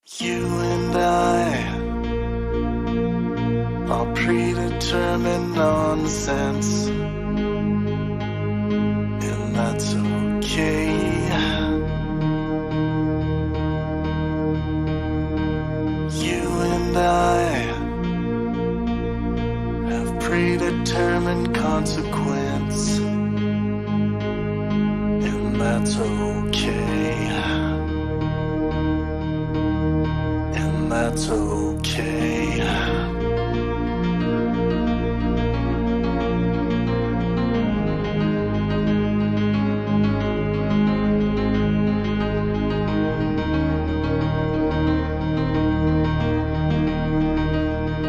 You and I are predetermined nonsense, and that's okay. You and I have predetermined consequence, and that's okay. That's okay.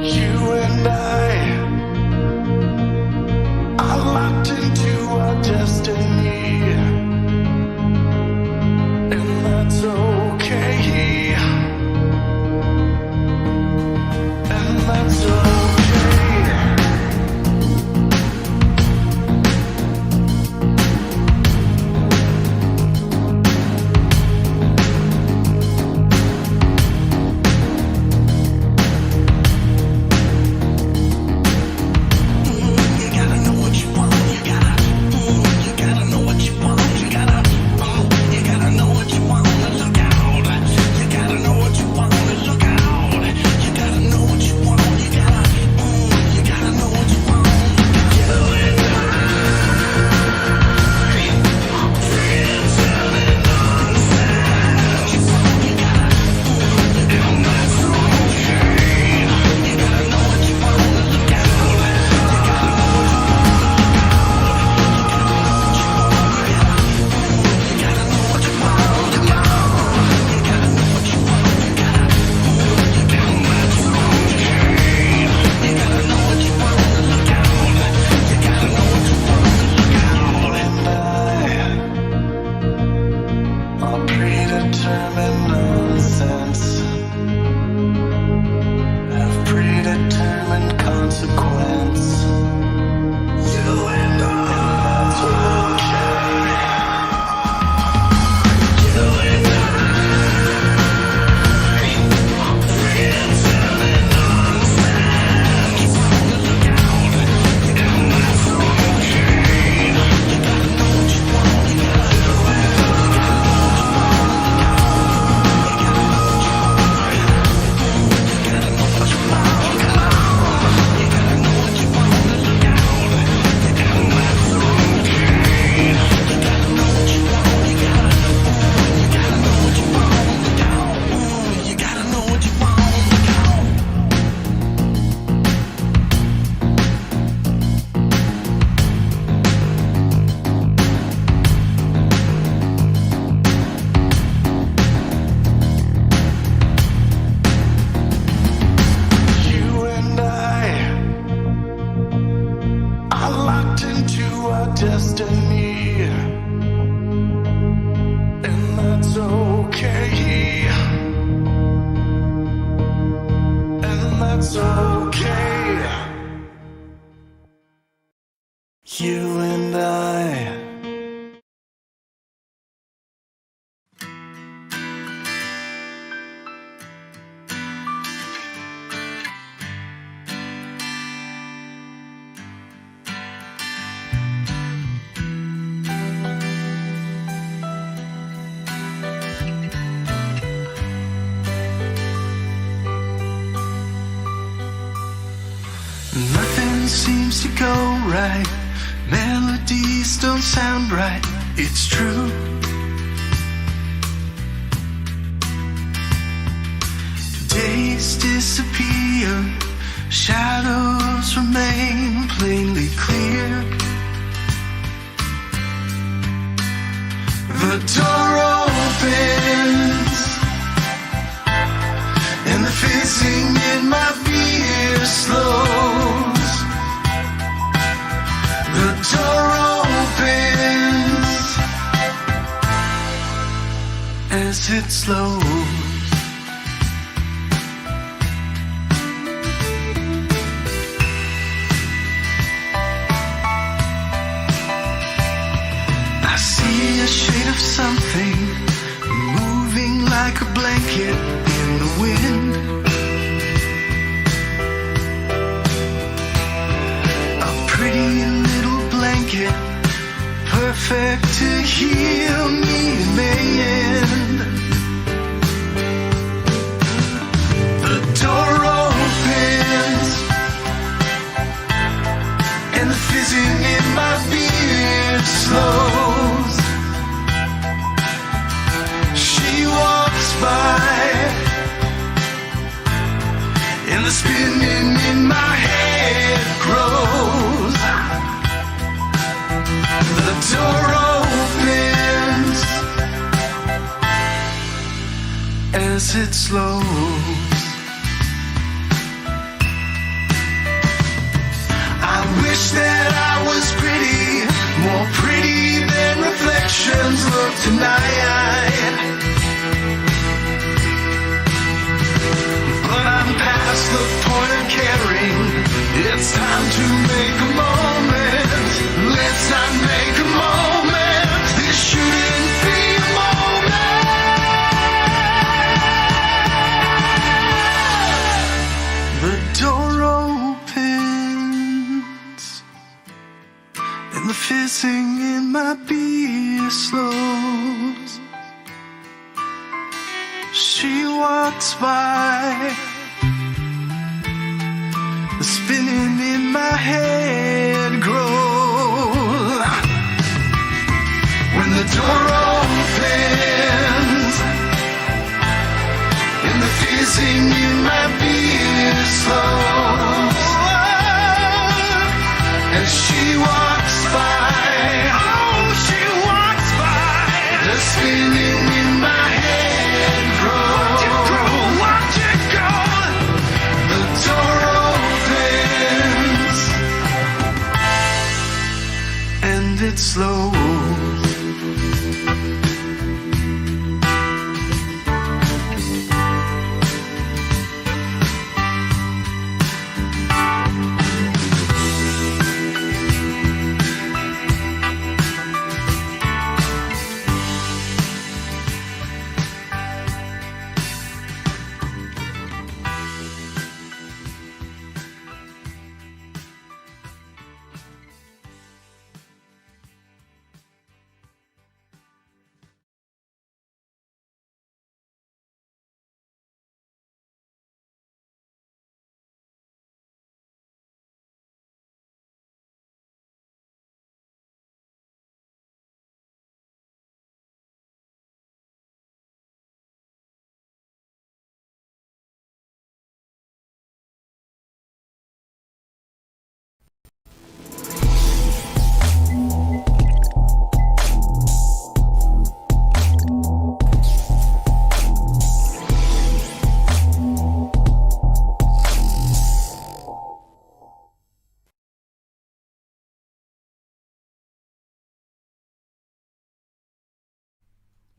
You and I are locked into our destiny, and that's okay. That's okay. You gotta know what you want. You gotta know what you want. You gotta know what you want. Look out. You gotta know what you want. Look out. You gotta know what you want. You gotta know what you want. You and I, friends telling nonsense. You gotta, and that's okay. You gotta know what you want. Look out. You gotta know what you want. You gotta know what you want. Look out. You gotta know what you want. You gotta, and that's okay. You gotta know what you want. Look out. You gotta know what you want. Look out. And I are predetermined nonsense, have predetermined consequence. You and that's okay. You and friends telling nonsense. Look out, and that's okay. You gotta know what you want. You gotta know what you You and I are locked into our destiny, and that's okay. And that's okay. You and I. Nothing seems to go right. Melodies don't sound right. It's true. Days disappear. Shadows remain plainly clear. The door opens, and the fizzing in my beer slows. The door opens as it slows. I see a shade of something moving like a blanket in the as it slows. I wish that I was pretty, more pretty than reflections look tonight. But I'm past the point of caring. It's time to make a moment. Let's not make a moment. This shouldn't be a moment. The door opens and the fizzing in my beer slows. She walks by, the spinning in my head grows. When the door opens and the fizzing in my beer slows, and she walks by, oh, she walks by, the spinning in my head grows. Watch it go, the door opens and it slows.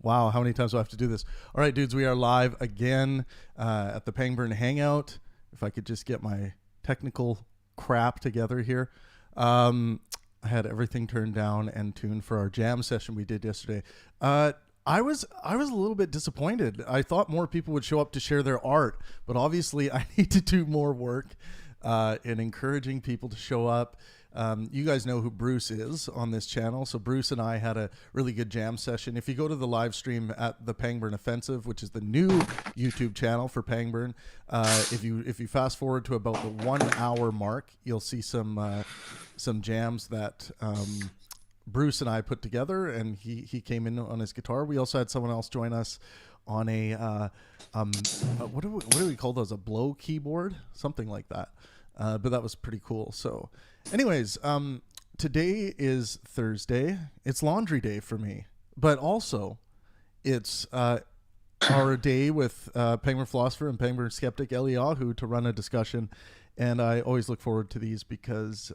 Wow, how many times do I have to do this? All right, dudes, we are live again at the Pangburn Hangout. If I could just get my technical crap together here. I had everything turned down and tuned for our jam session we did yesterday. I was a little bit disappointed. I thought more people would show up to share their art, but obviously I need to do more work in encouraging people to show up. You guys know who Bruce is on this channel. So Bruce and I had a really good jam session. If you go to the live stream at the Pangburn Offensive, which is the new YouTube channel for Pangburn, if you fast forward to about the 1 hour mark, you'll see some jams that Bruce and I put together, and he came in on his guitar. We also had someone else join us on a what do we call those? A blow keyboard, something like that. But that was pretty cool. So anyways, today is Thursday. It's laundry day for me, but also it's our day with Pangburn philosopher and Pangburn skeptic Eliyahu to run a discussion. And I always look forward to these because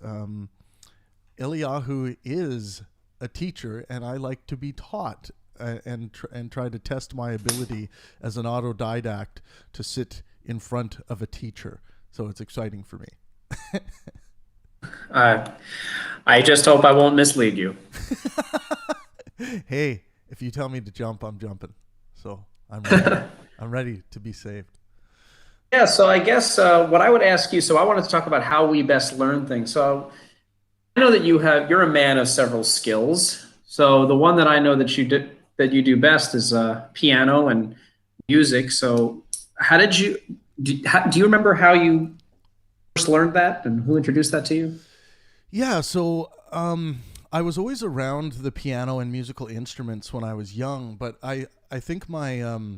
Eliyahu is a teacher, and I like to be taught and try to test my ability as an autodidact to sit in front of a teacher. So it's exciting for me. I just hope I won't mislead you. Hey, if you tell me to jump, I'm jumping. So I'm ready. I'm ready to be saved. Yeah, so I guess what I would ask you, so I wanted to talk about how we best learn things. So I know that you're a man of several skills. So the one that I know that you do best is piano and music. So how did do you remember how you first learned that, and who introduced that to you? Yeah, so I was always around the piano and musical instruments when I was young, but I think my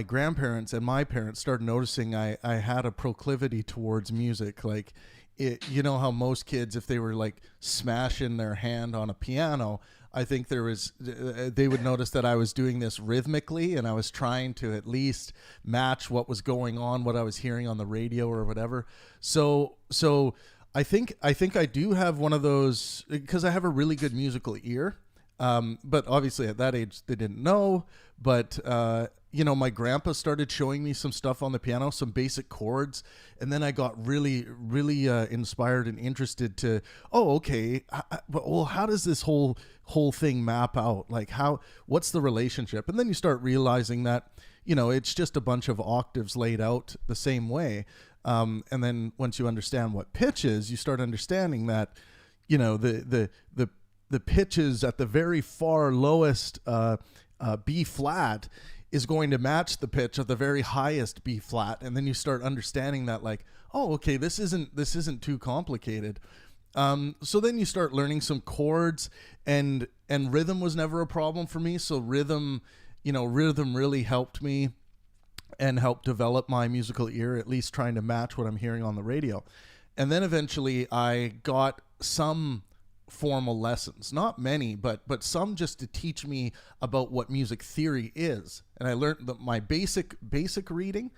grandparents and my parents started noticing I had a proclivity towards music. Like, you know how most kids, if they were like smashing their hand on a piano, I think there was, they would notice that I was doing this rhythmically, and I was trying to at least match what was going on, what I was hearing on the radio or whatever. So I think I do have one of those, because I have a really good musical ear. But obviously at that age they didn't know, but, my grandpa started showing me some stuff on the piano, some basic chords. And then I got really, really, inspired and interested to, okay. Well, how does this whole thing map out? Like what's the relationship? And then you start realizing that, it's just a bunch of octaves laid out the same way. And then once you understand what pitch is, you start understanding that, the pitches at the very far lowest B flat is going to match the pitch at the very highest B flat, and then you start understanding that, like, okay, this isn't too complicated. So then you start learning some chords, and rhythm was never a problem for me. So rhythm really helped me and helped develop my musical ear, at least trying to match what I'm hearing on the radio. And then eventually I got some formal lessons, not many, but some, just to teach me about what music theory is. And I learned that my basic reading,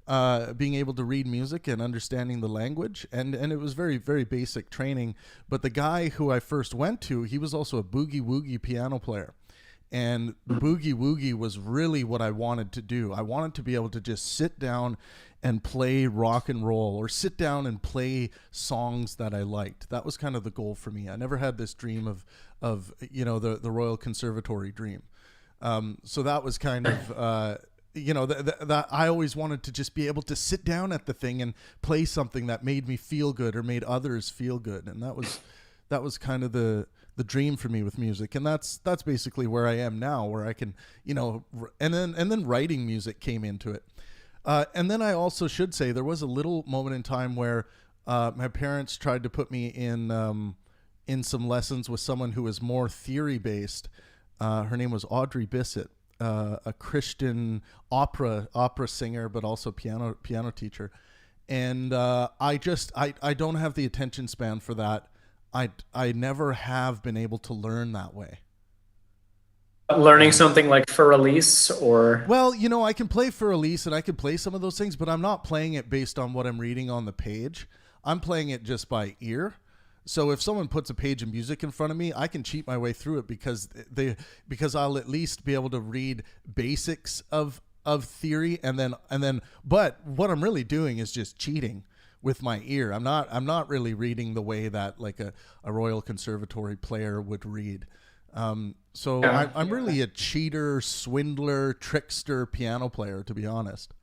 being able to read music and understanding the language, and it was very, very basic training. But the guy who I first went to, he was also a boogie woogie piano player. And boogie woogie was really what I wanted to do. I wanted to be able to just sit down and play rock and roll, or sit down and play songs that I liked. That was kind of the goal for me. I never had this dream of the Royal Conservatory dream. So that was kind of, that I always wanted to just be able to sit down at the thing and play something that made me feel good or made others feel good. And that was kind of the dream for me with music. And that's basically where I am now, where I can, and then writing music came into it. And then I also should say there was a little moment in time where my parents tried to put me in some lessons with someone who was more theory based. Her name was Audrey Bissett, a Christian opera singer, but also piano teacher. And I don't have the attention span for that. I never have been able to learn that way. Learning something like for release, or? Well, I can play for release and I can play some of those things, but I'm not playing it based on what I'm reading on the page. I'm playing it just by ear. So if someone puts a page of music in front of me, I can cheat my way through it because I'll at least be able to read basics of theory, and then but what I'm really doing is just cheating with my ear. I'm not really reading the way that like a Royal Conservatory player would read. So Yeah. I'm really a cheater, swindler, trickster piano player, to be honest.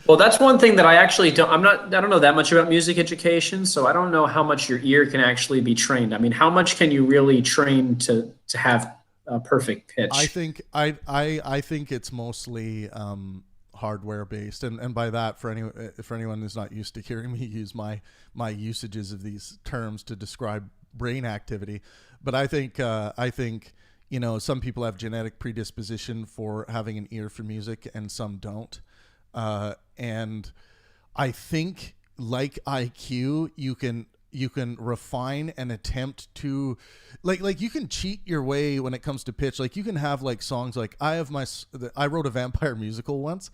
Well, that's one thing that I actually don't. I don't know that much about music education, so I don't know how much your ear can actually be trained. I mean, how much can you really train to have a perfect pitch? I think I think it's mostly hardware based, and by that, for anyone who's not used to hearing me use my usages of these terms to describe brain activity, but I think some people have genetic predisposition for having an ear for music and some don't. And I think, like IQ, you can refine and attempt to like you can cheat your way when it comes to pitch. Like you can have like songs like I wrote a vampire musical once,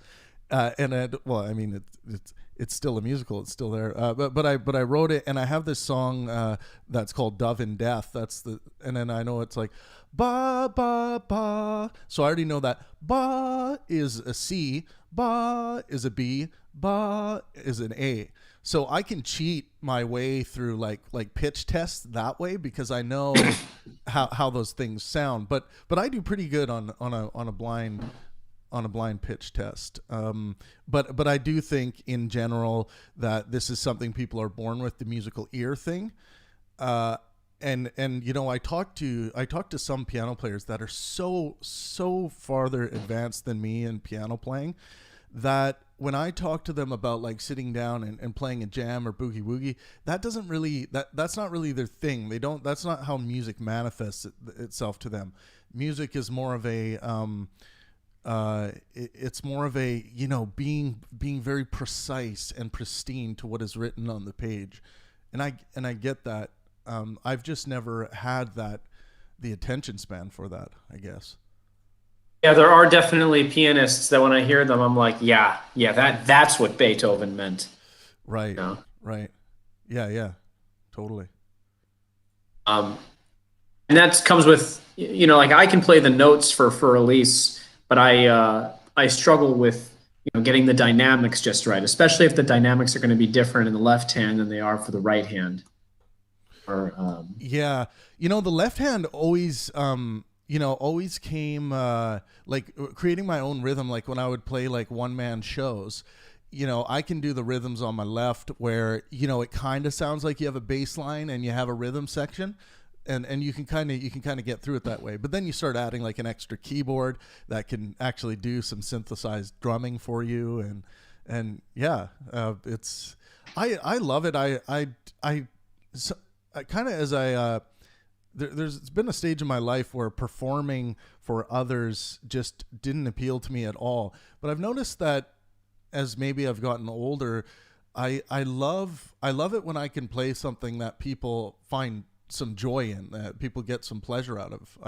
it's still a musical. It's still there. But I wrote it, and I have this song that's called Dove in Death. And then I know it's like ba ba ba. So I already know that ba is a C, ba is a B, ba is an A. So I can cheat my way through like pitch tests that way because I know how those things sound. But I do pretty good on a blind pitch test. But I do think in general that this is something people are born with, the musical ear thing. And I talked to some piano players that are so farther advanced than me in piano playing that when I talk to them about like sitting down and playing a jam or boogie woogie, that's not really their thing. That's not how music manifests itself to them. Music is more of a it's more of a being very precise and pristine to what is written on the page, and I get that. I've just never had the attention span for that, I guess. Yeah, there are definitely pianists that when I hear them, I'm like, yeah, that's what Beethoven meant. Right. You know? Right. Yeah. Yeah. Totally. Um, and that comes with, like I can play the notes for Elise, but I struggle with getting the dynamics just right, especially if the dynamics are going to be different in the left hand than they are for the right hand. Or Yeah, the left hand always, always came like creating my own rhythm. Like when I would play like one man shows, I can do the rhythms on my left where it kind of sounds like you have a bass line and you have a rhythm section. And you can kind of get through it that way, but then you start adding like an extra keyboard that can actually do some synthesized drumming for you, and yeah, it's I love it. So, kind of as there's been a stage in my life where performing for others just didn't appeal to me at all. But I've noticed that as maybe I've gotten older, I love it when I can play something that people find some joy in, that people get some pleasure out of.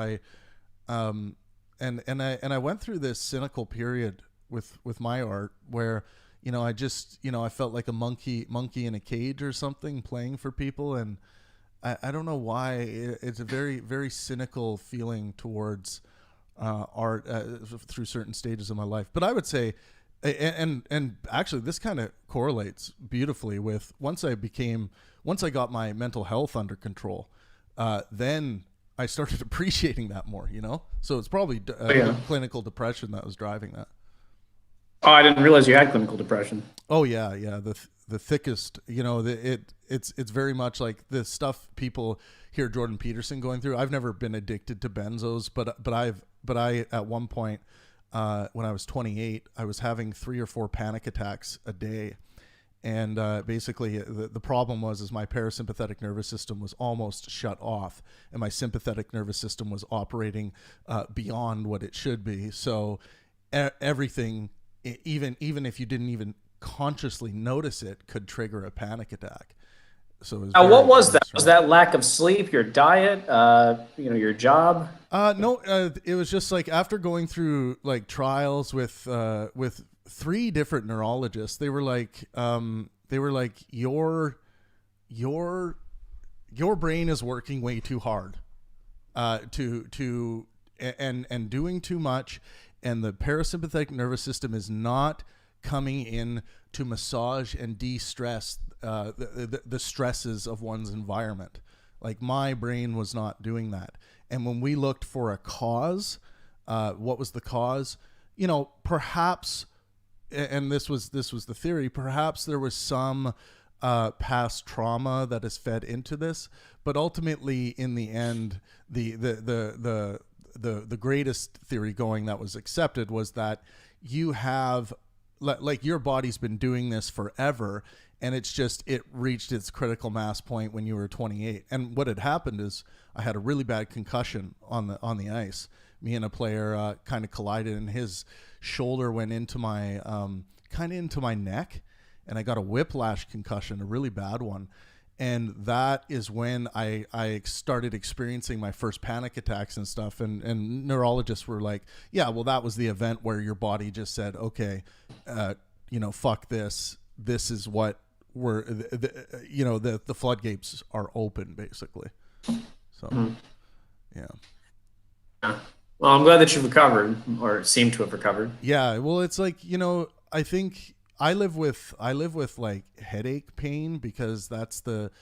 And I went through this cynical period with my art where I just I felt like a monkey in a cage or something playing for people, and I don't know why. It's a very, very cynical feeling towards art through certain stages of my life. But I would say, and actually, this kind of correlates beautifully with once I got my mental health under control, then I started appreciating that more. So it's probably clinical depression that was driving that. oh, I didn't realize you had clinical depression. Oh yeah, yeah. The thickest, it's very much like the stuff people hear Jordan Peterson going through. I've never been addicted to benzos, but I at one point when I was 28, I was having 3 or 4 panic attacks a day, and basically the problem was my parasympathetic nervous system was almost shut off, and my sympathetic nervous system was operating beyond what it should be. So everything, even if you didn't even consciously notice it, could trigger a panic attack. So it was Now, what was very that? Was strong. that lack of sleep, your diet, your job? No, it was just like after going through like trials with 3 different neurologists. They were like your brain is working way too hard, and doing too much, and the parasympathetic nervous system is not coming in to massage and de-stress the stresses of one's environment. Like my brain was not doing that. And when we looked for a cause, what was the cause? Perhaps, and this was the theory, perhaps there was some past trauma that is fed into this, but ultimately in the end, the greatest theory going that was accepted was that you have, like, your body's been doing this forever, and it reached its critical mass point when you were 28. And what had happened is I had a really bad concussion on the ice. Me and a player kind of collided, and his shoulder went into my into my neck, and I got a whiplash concussion, a really bad one. And that is when I started experiencing my first panic attacks and stuff. And neurologists were like, yeah, well, that was the event where your body just said, okay, fuck this. This is what the floodgates are open, basically. So, yeah. Well, I'm glad that you recovered, or seem to have recovered. Yeah. Well, it's like, I think I live with like headache pain because that's the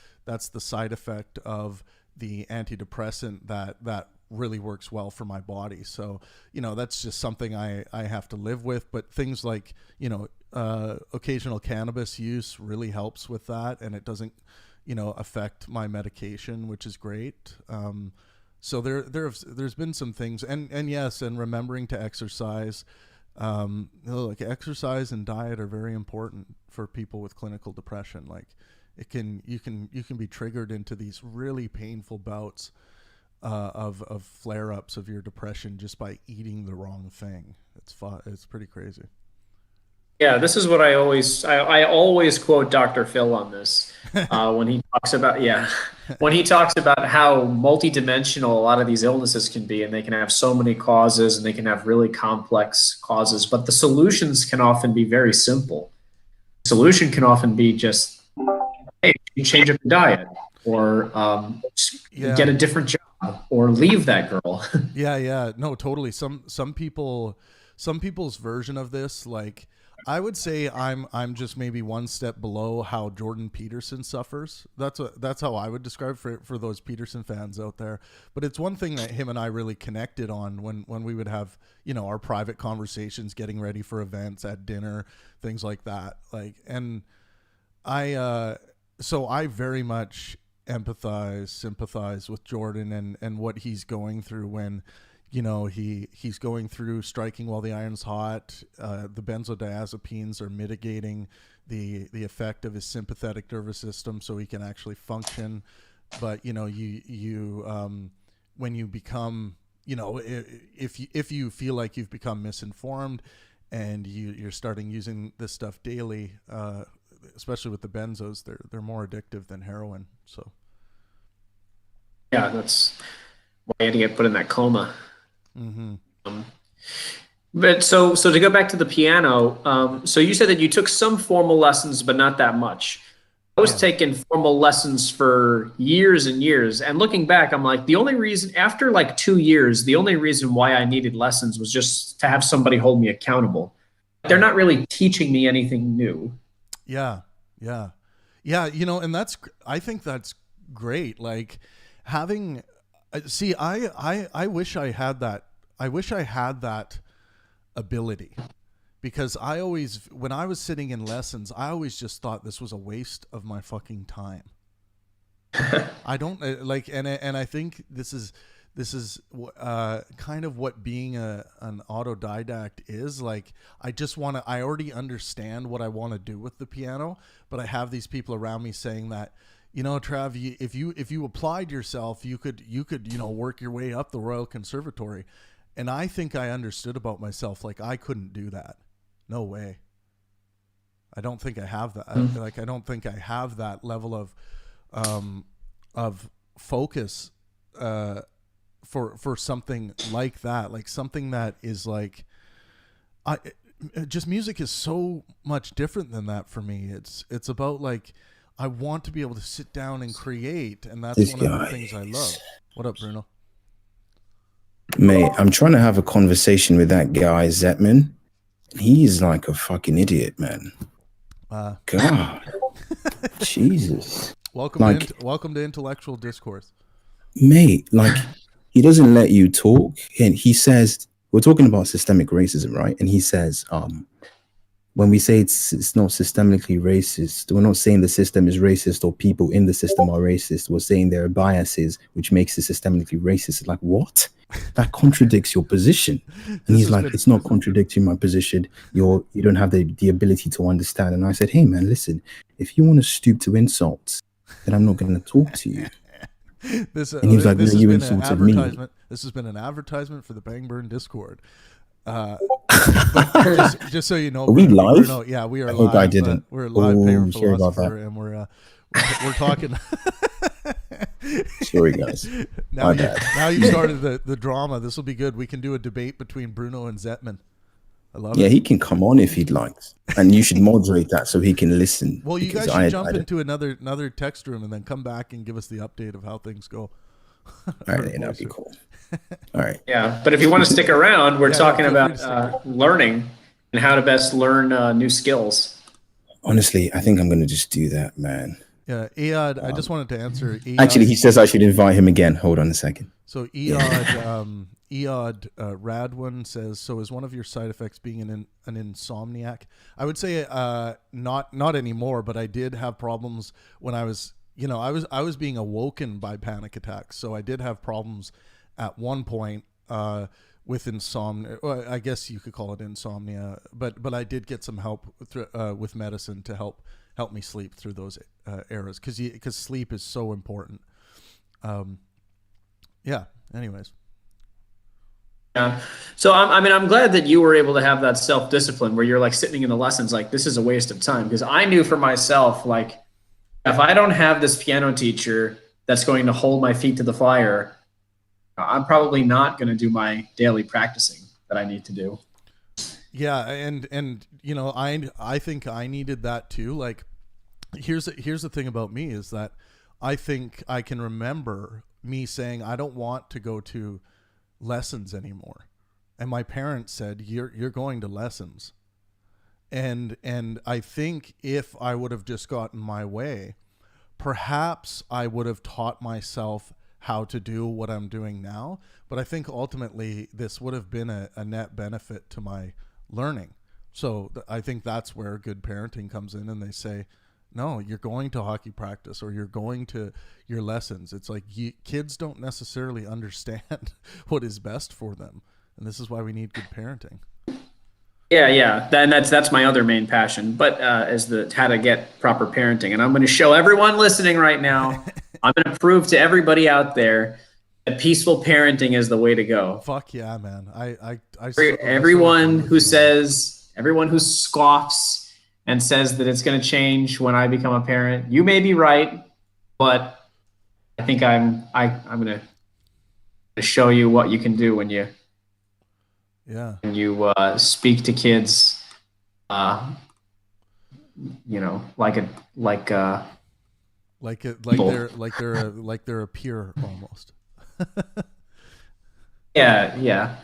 side effect of the antidepressant that really works well for my body. So, that's just something I have to live with. But things like, occasional cannabis use really helps with that, and it doesn't, affect my medication, which is great. So there's been some things, and yes, and remembering to exercise. Like exercise and diet are very important for people with clinical depression. Like you can be triggered into these really painful bouts of flare-ups of your depression just by eating the wrong thing. It's pretty crazy. Yeah, this is what I always quote Dr. Phil on this when he talks about when he talks about how multidimensional a lot of these illnesses can be, and they can have so many causes, and they can have really complex causes, but the solutions can often be very simple. The solution can often be just, hey, you change up your diet, or Yeah. get a different job, or leave that girl. Yeah. No, totally. Some people's version of this, like I would say I'm just maybe one step below how Jordan Peterson suffers. That's how I would describe for those Peterson fans out there. But it's one thing that him and I really connected on when we would have, our private conversations getting ready for events at dinner, things like that. Like, and so I very much sympathize with Jordan and what he's going through when, he's going through striking while the iron's hot. The benzodiazepines are mitigating the effect of his sympathetic nervous system, so he can actually function. But when you become, if you feel like you've become misinformed, and you're starting using this stuff daily, especially with the benzos, they're more addictive than heroin. So Yeah, that's why he had to get put in that coma. mm-hmm. But so to go back to the piano, so you said that you took some formal lessons, but not that much. I was Yeah. taking formal lessons for years and years, and looking back, I'm like, the only reason after like 2 years, the only reason why I needed lessons was just to have somebody hold me accountable. They're not really teaching me anything new. Yeah, yeah, yeah. And I think that's great. Like having, see, I wish I had that. I wish I had that ability, because when I was sitting in lessons, I always just thought this was a waste of my fucking time. I don't like, and I think this is kind of what being an autodidact is like. I already understand what I want to do with the piano, but I have these people around me saying that, Trav, if you applied yourself, you could work your way up the Royal Conservatory. And I think I understood about myself, like I couldn't do that. No way. I don't think I have that. I don't think I have that level of focus for something like that. Like something that is like, just music is so much different than that for me. It's about like, I want to be able to sit down and create, and that's This one of the guy, things I love. What up, Bruno? mate, I'm trying to have a conversation with that guy, Zetman. He's like a fucking idiot, man. God, Jesus. Welcome to Intellectual Discourse. Mate, like, he doesn't let you talk. And he says, we're talking about systemic racism, right? And he says, when we say it's not systemically racist, we're not saying the system is racist or people in the system are racist. We're saying there are biases which makes it systemically racist. Like, what? That contradicts your position. And he's like, it's not contradicting my position. You don't have the ability to understand. And I said, hey man, listen, if you want to stoop to insults, then I'm not going to talk to you. And he was like, no, you insulted me. This has been an advertisement for the Pangburn Discord. Just so you know, are we live? No, yeah, we are I live. hope I didn't. We're live. Paper sorry about philosopher, that. and we're talking. Sorry, guys. Now you started the drama. This will be good. We can do a debate between Bruno and Zetman. I love it. Yeah, he can come on if he'd like, and you should moderate that so he can listen. Well, you guys should jump into another text room and then come back and give us the update of how things go. All right, that'd be cool. All right. Yeah, but if you want to stick around, we're talking about learning and how to best learn new skills. Honestly, I think I'm going to just do that, man. Yeah, Eyad, I just wanted to answer. Eyad, actually, he says I should invite him again. Hold on a second. So Eyad Radwin says, so is one of your side effects being an insomniac? I would say not anymore, but I did have problems when I was, I was being awoken by panic attacks. So I did have problems at one point with insomnia. Well, I guess you could call it insomnia, but I did get some help with medicine to help me sleep through those eras, because sleep is so important. Yeah. Anyways. Yeah. So I'm glad that you were able to have that self-discipline where you're like sitting in the lessons like this is a waste of time, because I knew for myself, like, if I don't have this piano teacher that's going to hold my feet to the fire, I'm probably not going to do my daily practicing that I need to do. Yeah, and you know, I think I needed that too. Like, here's the thing about me is that I think I can remember me saying I don't want to go to lessons anymore, and my parents said you're going to lessons, and I think if I would have just gotten my way, perhaps I would have taught myself how to do what I'm doing now. But I think ultimately this would have been a net benefit to my learning. So I think that's where good parenting comes in, and they say, no, you're going to hockey practice or you're going to your lessons. It's like kids don't necessarily understand what is best for them. And this is why we need good parenting. Yeah. Then that's my other main passion, but is the how to get proper parenting. And I'm going to show everyone listening right now. I'm going to prove to everybody out there that peaceful parenting is the way to go. Fuck yeah, man. Everyone who scoffs and says that it's going to change when I become a parent, you may be right, but I think I'm going to show you what you can do when you speak to kids, you know, they're a peer almost. Yeah.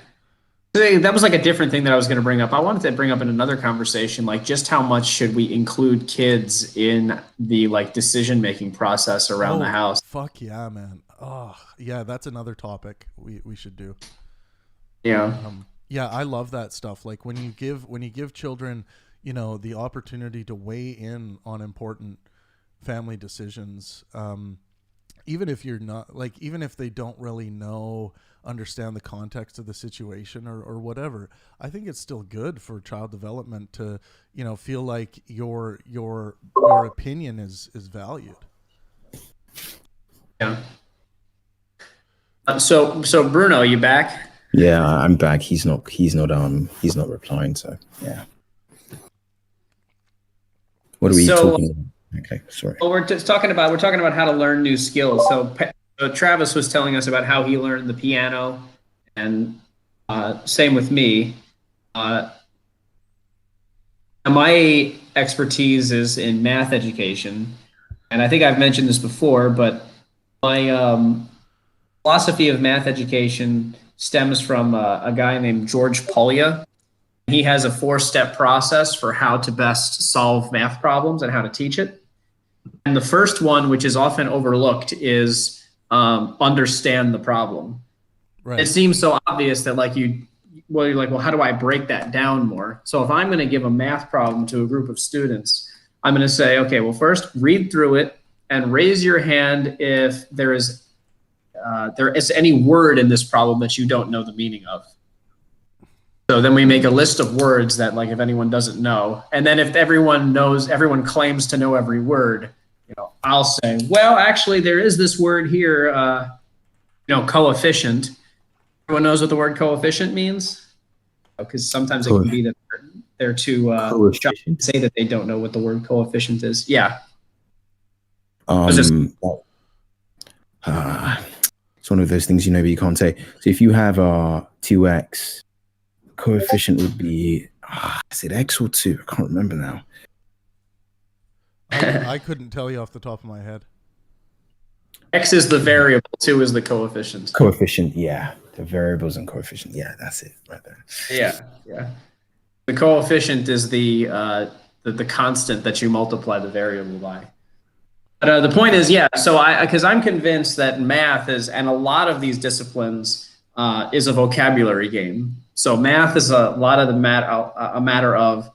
That was like a different thing that I was going to bring up. I wanted to bring up in another conversation, like just how much should we include kids in the like decision-making process around the house? Fuck yeah, man. Oh yeah, that's another topic we should do. Yeah. Yeah, I love that stuff. Like when you give children, you know, the opportunity to weigh in on important family decisions, even if you're not like, even if they don't really understand the context of the situation or whatever, I think it's still good for child development to, you know, feel like your opinion is valued. Yeah. So Bruno, you back? Yeah, I'm back. He's not replying. So yeah. What are we talking about? Okay, sorry. Well, we're talking about how to learn new skills. So Travis was telling us about how he learned the piano, and same with me. My expertise is in math education, and I think I've mentioned this before, but my philosophy of math education stems from a guy named George Polya. He has a 4-step process for how to best solve math problems and how to teach it. And the first one, which is often overlooked, is understand the problem. Right. It seems so obvious that you're like, well, how do I break that down more? So if I'm going to give a math problem to a group of students, I'm going to say, okay, well, first read through it and raise your hand if there is any word in this problem that you don't know the meaning of. So then we make a list of words that, like, if anyone doesn't know, and then if everyone claims to know every word, you know, I'll say, well, actually, there is this word here, coefficient. Everyone knows what the word coefficient means? Because sometimes it can be that they're too say that they don't know what the word coefficient is. Yeah. It's one of those things, you know, but you can't say. So if you have 2x, coefficient would be, is it x or 2? I can't remember now. I couldn't tell you off the top of my head. X is the variable, 2 is the coefficient. Coefficient, yeah. The variables and coefficient. Yeah, that's it right there. Yeah. The coefficient is the constant that you multiply the variable by. But the point is, so because I'm convinced that math is, and a lot of these disciplines, is a vocabulary game. So math is a lot of a matter of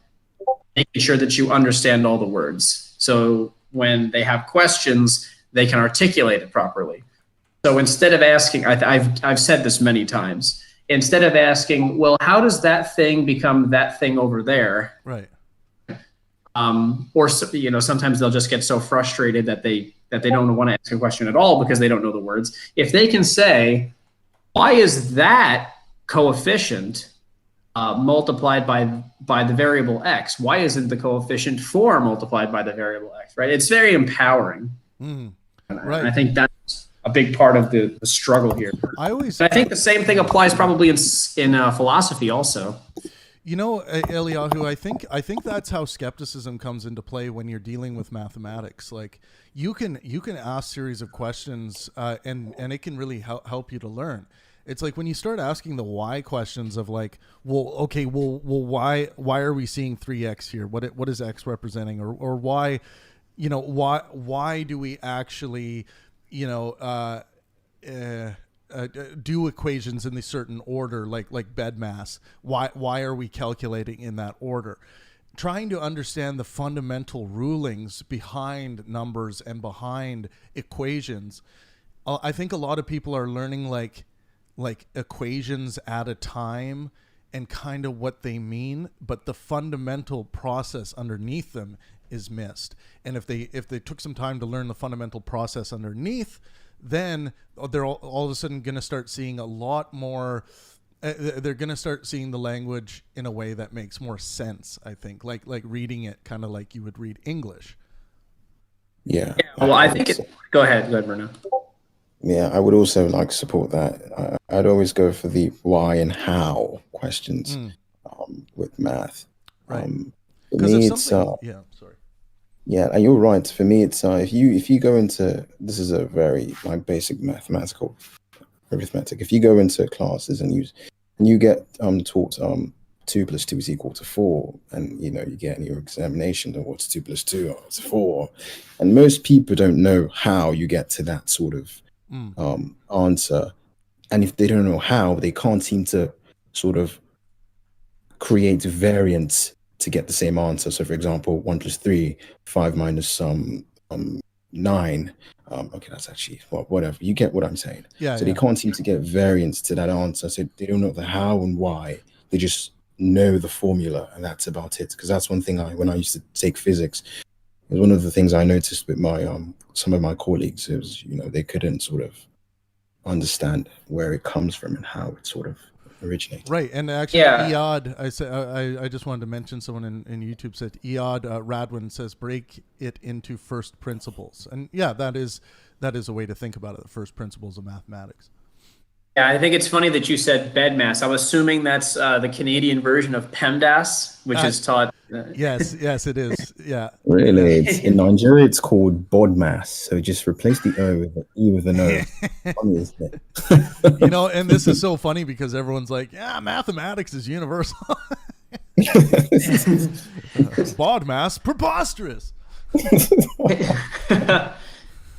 making sure that you understand all the words. So when they have questions, they can articulate it properly. So instead of asking, I've said this many times, instead of asking, well, how does that thing become that thing over there? Right. Or, you know, sometimes they'll just get so frustrated that they don't want to ask a question at all because they don't know the words. If they can say, why is that coefficient multiplied by the variable x. Why isn't the coefficient 4 multiplied by the variable x, right? It's very empowering. Right. I think that's a big part of the struggle here. I think the same thing applies probably in philosophy also. You know, Eliyahu, I think that's how skepticism comes into play when you're dealing with mathematics. Like you can ask series of questions, and it can really help you to learn. It's like when you start asking the why questions of like, well, why are we seeing 3x here? What is x representing, or why, you know, why do we actually, you know, do equations in a certain order, like bed mass? Why are we calculating in that order? Trying to understand the fundamental rulings behind numbers and behind equations. I think a lot of people are learning like equations at a time and kind of what they mean, but the fundamental process underneath them is missed. And if they took some time to learn the fundamental process underneath, then they're all of a sudden going to start seeing a lot more. They're going to start seeing the language in a way that makes more sense, I think, like reading it kind of like you would read English. Yeah. Well, I think go ahead, Bruno. Yeah, I would also like support that. I'd always go for the why and how questions with math. Right. For me, it's yeah. Sorry. Yeah, and you're right. For me, it's if you go into, this is a very like basic mathematical arithmetic. If you go into classes and you get taught 2 + 2 = 4, and you know you get in your examination that what's 2 + 2, it's 4, and most people don't know how you get to that sort of answer, and if they don't know how, they can't seem to sort of create variants to get the same answer. So for example, 1 + 3, 5 - 9. Okay, that's actually, well, whatever. You get what I'm saying. Yeah. So they can't seem to get variants to that answer. So they don't know the how and why. They just know the formula, and that's about it. Because that's one thing when I used to take physics, it was one of the things I noticed with my some of my colleagues. It was, you know, they couldn't sort of understand where it comes from and how it sort of originated. Right, and actually, Iad, I just wanted to mention someone in YouTube said Iad Radwin says break it into first principles, and yeah, that is a way to think about it. The first principles of mathematics. Yeah, I think it's funny that you said bed mass. I'm assuming that's the Canadian version of Pemdas, which is taught. Yes, it is. Yeah. Really, in Nigeria, it's called BODMAS. So just replace the O with the E with an O. Funny, isn't it? You know, and this is so funny because everyone's like, "Yeah, mathematics is universal." BODMAS, preposterous.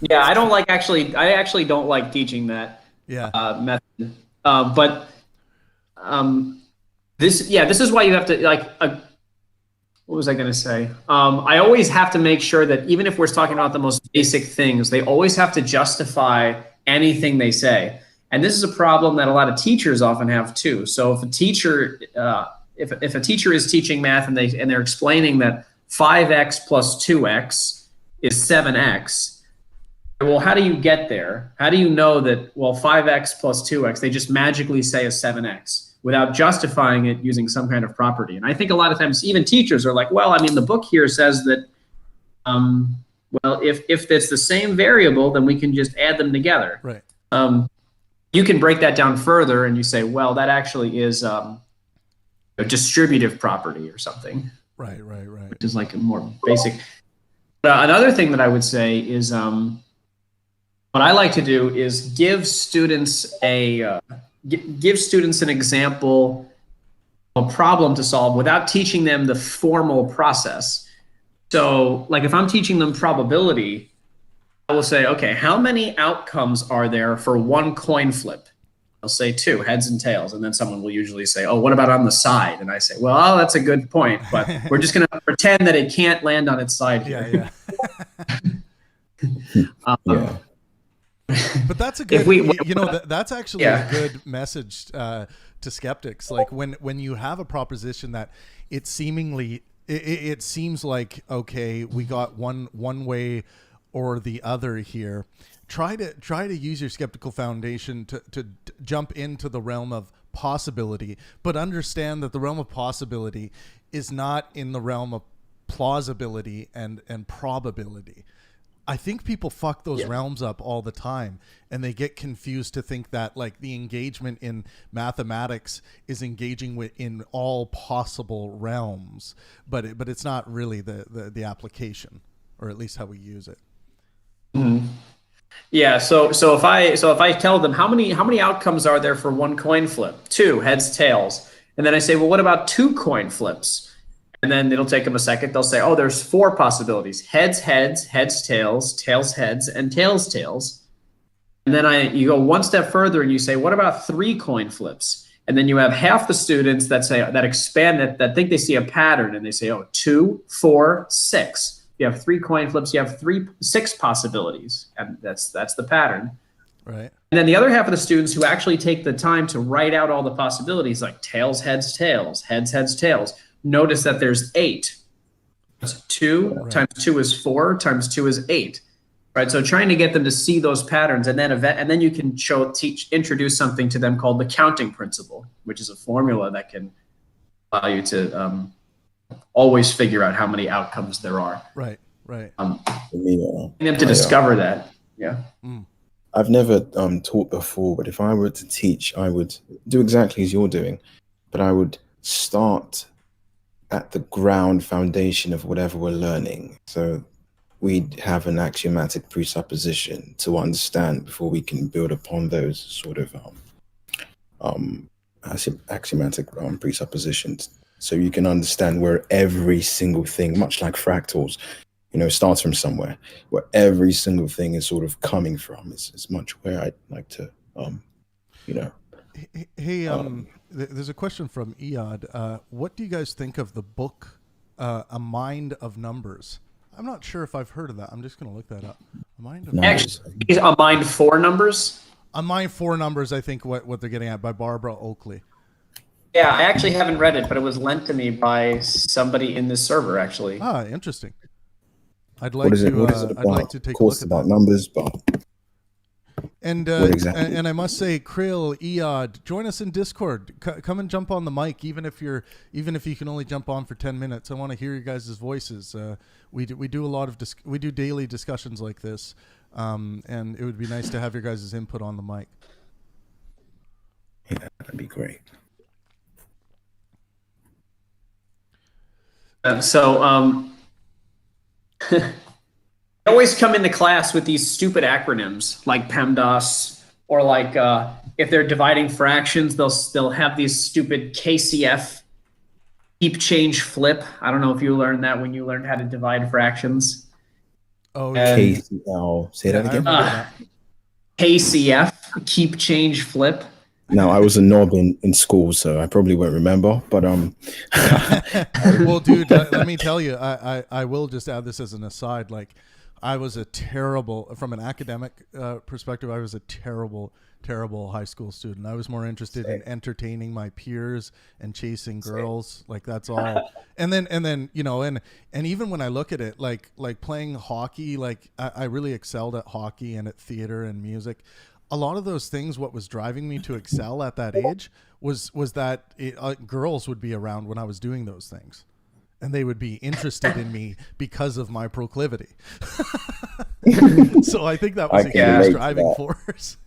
Yeah, I don't like I actually don't like teaching that. Method. But this is why you have to what was I going to say? I always have to make sure that even if we're talking about the most basic things, they always have to justify anything they say. And this is a problem that a lot of teachers often have too. So if a teacher, if a teacher is teaching math and they're explaining that 5x + 2x is 7x, well, how do you get there? How do you know that, well, 5x + 2x, they just magically say a 7x without justifying it using some kind of property? And I think a lot of times even teachers are like, well, I mean, the book here says that, well, if it's the same variable, then we can just add them together. Right. You can break that down further and you say, well, that actually is a distributive property or something. Right. Which is like a more basic. Another thing that I would say is, what I like to do is give students an example of a problem to solve without teaching them the formal process. So like if I'm teaching them probability, I will say, okay, how many outcomes are there for one coin flip? I'll say 2, heads and tails. And then someone will usually say, oh, what about on the side? And I say, well, that's a good point, but we're just going to pretend that it can't land on its side here. Yeah. But that's a good, that's actually a good message to skeptics. Like when you have a proposition that it seemingly, it seems like, okay, we got one way or the other here. Try to use your skeptical foundation to jump into the realm of possibility, but understand that the realm of possibility is not in the realm of plausibility and probability. I think people fuck those realms up all the time, and they get confused to think that like the engagement in mathematics is engaging in all possible realms, but it's not really the application, or at least how we use it. Mm-hmm. Yeah. So if I tell them how many outcomes are there for one coin flip? 2, heads, tails. And then I say, well, what about 2 coin flips? And then it'll take them a second. They'll say, oh, there's 4 possibilities: heads, heads, heads, tails, tails, heads, and tails, tails. And then you go one step further and you say, what about 3 coin flips? And then you have half the students that expand that think they see a pattern, and they say, oh, 2, 4, 6. You have 3 coin flips, you have 6 possibilities, and that's the pattern. Right. And then the other half of the students who actually take the time to write out all the possibilities, like tails, heads, tails, heads, heads, tails, notice that there's 8. 2 times 2 is 4 times 2 is 8. Right. So trying to get them to see those patterns, and then you can introduce something to them called the counting principle, which is a formula that can allow you to always figure out how many outcomes there are. Right. And them to discover that. Yeah. I've never taught before, but if I were to teach, I would do exactly as you're doing, but I would start at the ground foundation of whatever we're learning. So we'd have an axiomatic presupposition to understand before we can build upon those sort of axiomatic presuppositions. So you can understand where every single thing, much like fractals, starts from somewhere, where every single thing is sort of coming from. It's much where I'd like to, Hey, there's a question from Iad. What do you guys think of the book, A Mind of Numbers? I'm not sure if I've heard of that. I'm just going to look that up. A Mind of Numbers. Actually, A Mind for Numbers? A Mind for Numbers, I think what they're getting at, by Barbara Oakley. Yeah, I actually haven't read it, but it was lent to me by somebody in this server, actually. Ah, interesting. I'd like what is it I'd like to take a look at about that. Numbers, but and exactly? and I must say, Krill, Iad, join us in Discord. Come and jump on the mic, even if you can only jump on for 10 minutes. I want to hear your guys' voices. We do a lot of we do daily discussions like this, and it would be nice to have your guys' input on the mic. Yeah, that'd be great. They always come into class with these stupid acronyms like PEMDAS, or like if they're dividing fractions, they'll have these stupid KCF, keep, change, flip. I don't know if you learned that when you learned how to divide fractions. Oh, yeah. KCL. Say that again. KCF, keep, change, flip. Now, I was a knob in school, so I probably won't remember, but Well, dude, let me tell you, I will just add this as an aside. Like, I was from an academic perspective, I was a terrible high school student. I was more interested in entertaining my peers and chasing girls. Like, that's all. And then and even when I look at it, like playing hockey, like I really excelled at hockey and at theater and music. A lot of those things, what was driving me to excel at that age was that girls would be around when I was doing those things, and they would be interested in me because of my proclivity. So I think that was a huge driving force.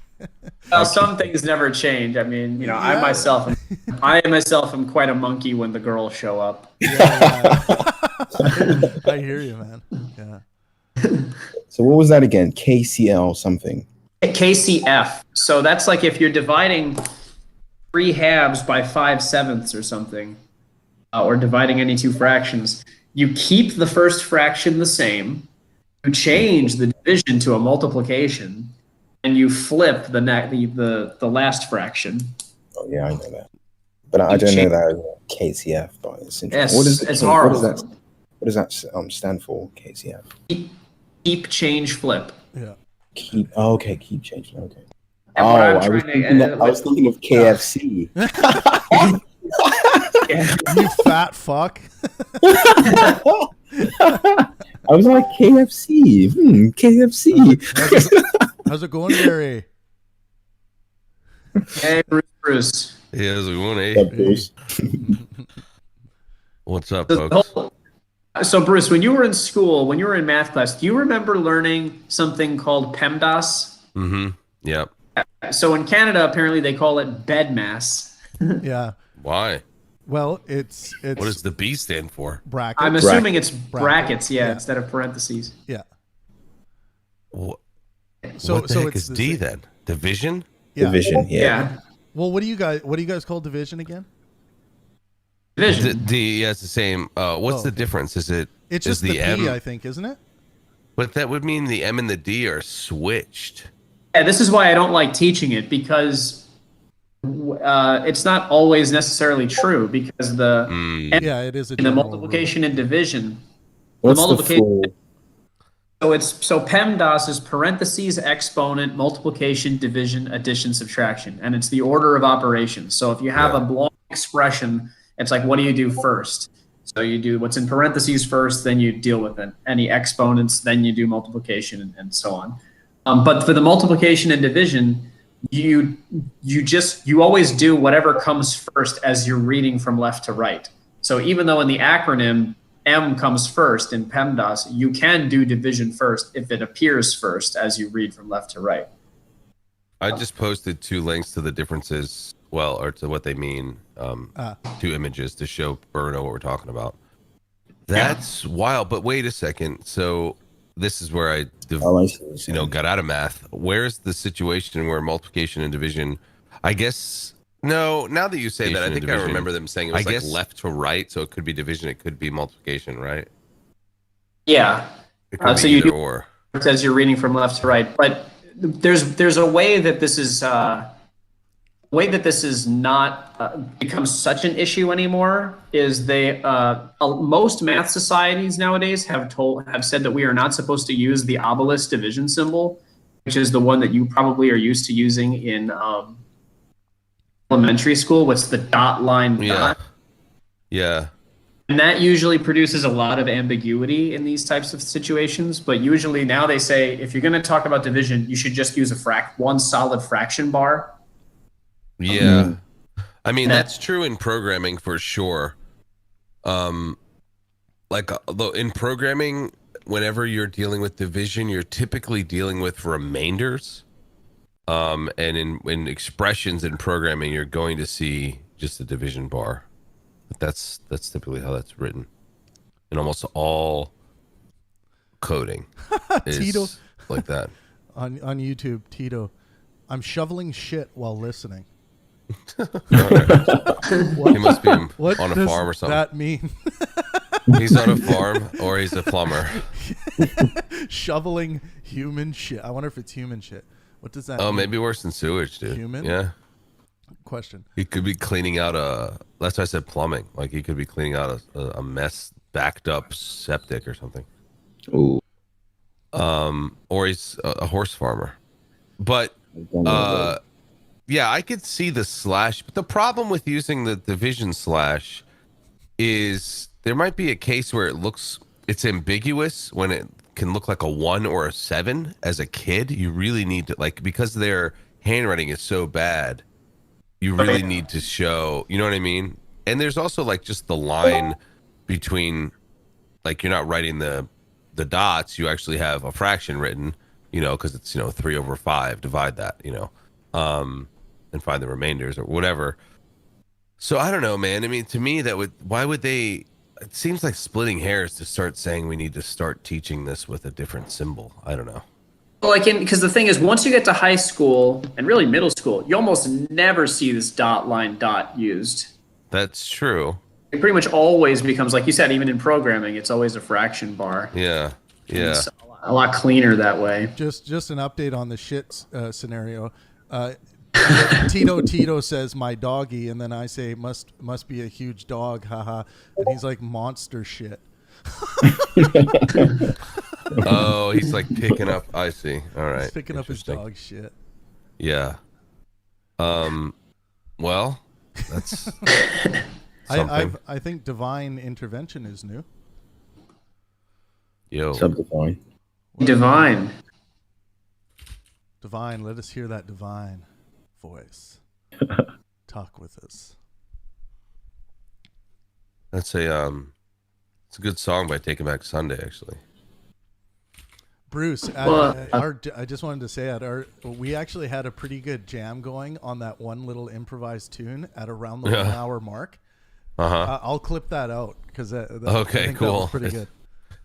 Well, some things never change. I mean, Yeah. I myself am quite a monkey when the girls show up. Yeah. I hear you, man. Yeah. So what was that again? KCL something. KCF. So that's like if you're dividing 3 halves by 5/7 or something, or dividing any 2 fractions, you keep the first fraction the same, you change the division to a multiplication, and you flip the last fraction. Oh yeah, I know that, but I don't know that as KCF. But it's interesting. Yes, What is it's horrible. What does that stand for? KCF. Keep, change, flip. Yeah. Keep. Oh, okay. Keep changing. Okay. And what I'm trying I was thinking of KFC. You fat fuck. I was like KFC. KFC. How's it going, Barry? Hey, Bruce. Yeah, we won That eight. Bruce. What's up, The folks? whole- So, Bruce, when you were in school, when you were in math class, do you remember learning something called PEMDAS? Mm-hmm. Yep. So in Canada, apparently they call it bed mass. Yeah. Why? Well, it's What does the B stand for? brackets. I'm assuming it's brackets, yeah, Yeah. instead of parentheses. Yeah. What, So what the so heck it's is the D same- then? Division? Yeah. Division. Yeah. Yeah. Well, what do you guys call division again? Division. D. Yeah, it's the same. What's Oh, the okay. difference? Is it? It's is just the P, M? I think, isn't it? But that would mean the M and the D are switched. Yeah, this is why I don't like teaching it, because it's not always necessarily true, because the Yeah, it is a in the general multiplication and division. What's the multiplication- full? So PEMDAS is parentheses, exponent, multiplication, division, addition, subtraction, and it's the order of operations. So if you have Yeah. a long expression, it's like, what do you do first? So you do what's in parentheses first, then you deal with it. Any exponents, then you do multiplication, and so on. But for the multiplication and division, you always do whatever comes first as you're reading from left to right. So even though in the acronym M comes first in PEMDAS, you can do division first if it appears first as you read from left to right. I just posted 2 links to the differences, well, or to what they mean, 2 images to show Bruno what we're talking about. That's wild. But wait a second. So this is where I got out of math. Where's the situation where multiplication and division? I guess no. Now that you say that, I think I remember them saying it was like left to right, so it could be division, it could be multiplication, right? Yeah. It could So be you either do or. as you're reading from left to right, but there's a way that this is not becomes such an issue anymore. Is most math societies nowadays have said that we are not supposed to use the obelisk division symbol, which is the one that you probably are used to using in elementary school. What's the dot line dot? Yeah. And that usually produces a lot of ambiguity in these types of situations. But usually now they say, if you're going to talk about division, you should just use one solid fraction bar. Yeah. I mean, that's true in programming for sure. Like in programming, whenever you're dealing with division, you're typically dealing with remainders. And in expressions in programming, you're going to see just a division bar. But that's typically how that's written in almost all coding. Is Tito like that on YouTube. Tito, I'm shoveling shit while listening. He must be What on a does farm or something. that mean? He's on a farm or he's a plumber. Shoveling human shit. I wonder if it's human shit. What does that Oh, mean? maybe worse than sewage, dude. Human? Yeah. Question. He could be cleaning out that's why I said plumbing. Like he could be cleaning out a mess, backed up septic or something. Ooh. Or he's a horse farmer. But yeah, I could see the slash. But the problem with using the division slash is there might be a case where it's ambiguous when it can look like a 1 or a 7 as a kid. You really need to, like, because their handwriting is so bad, you really need to show, you know what I mean? And there's also like just the line between, like, you're not writing the dots, you actually have a fraction written, because it's 3/5, divide that, and find the remainders or whatever. So I don't know, man. I mean, to me, why would they? It seems like splitting hairs to start saying we need to start teaching this with a different symbol. I don't know. Well, because the thing is, once you get to high school and really middle school, you almost never see this dot line dot used. That's true. It pretty much always becomes, like you said, even in programming, it's always a fraction bar. Yeah. Yeah. It's a lot cleaner that way. Just an update on the shit scenario. Tito says my doggy, and then I say must be a huge dog, haha, and he's like monster shit. Oh, he's like picking up. I see. All right. He's picking up his dog shit. Yeah. Well, that's something. I think divine intervention is new. Yo. Subdivine. Divine. Divine, let us hear that divine voice. talk with us. That's it's a good song by Taking Back Sunday, actually. Bruce, Well, I just wanted to say we actually had a pretty good jam going on that one little improvised tune at around the 1 hour mark. I'll clip that out because okay, cool. That was pretty good.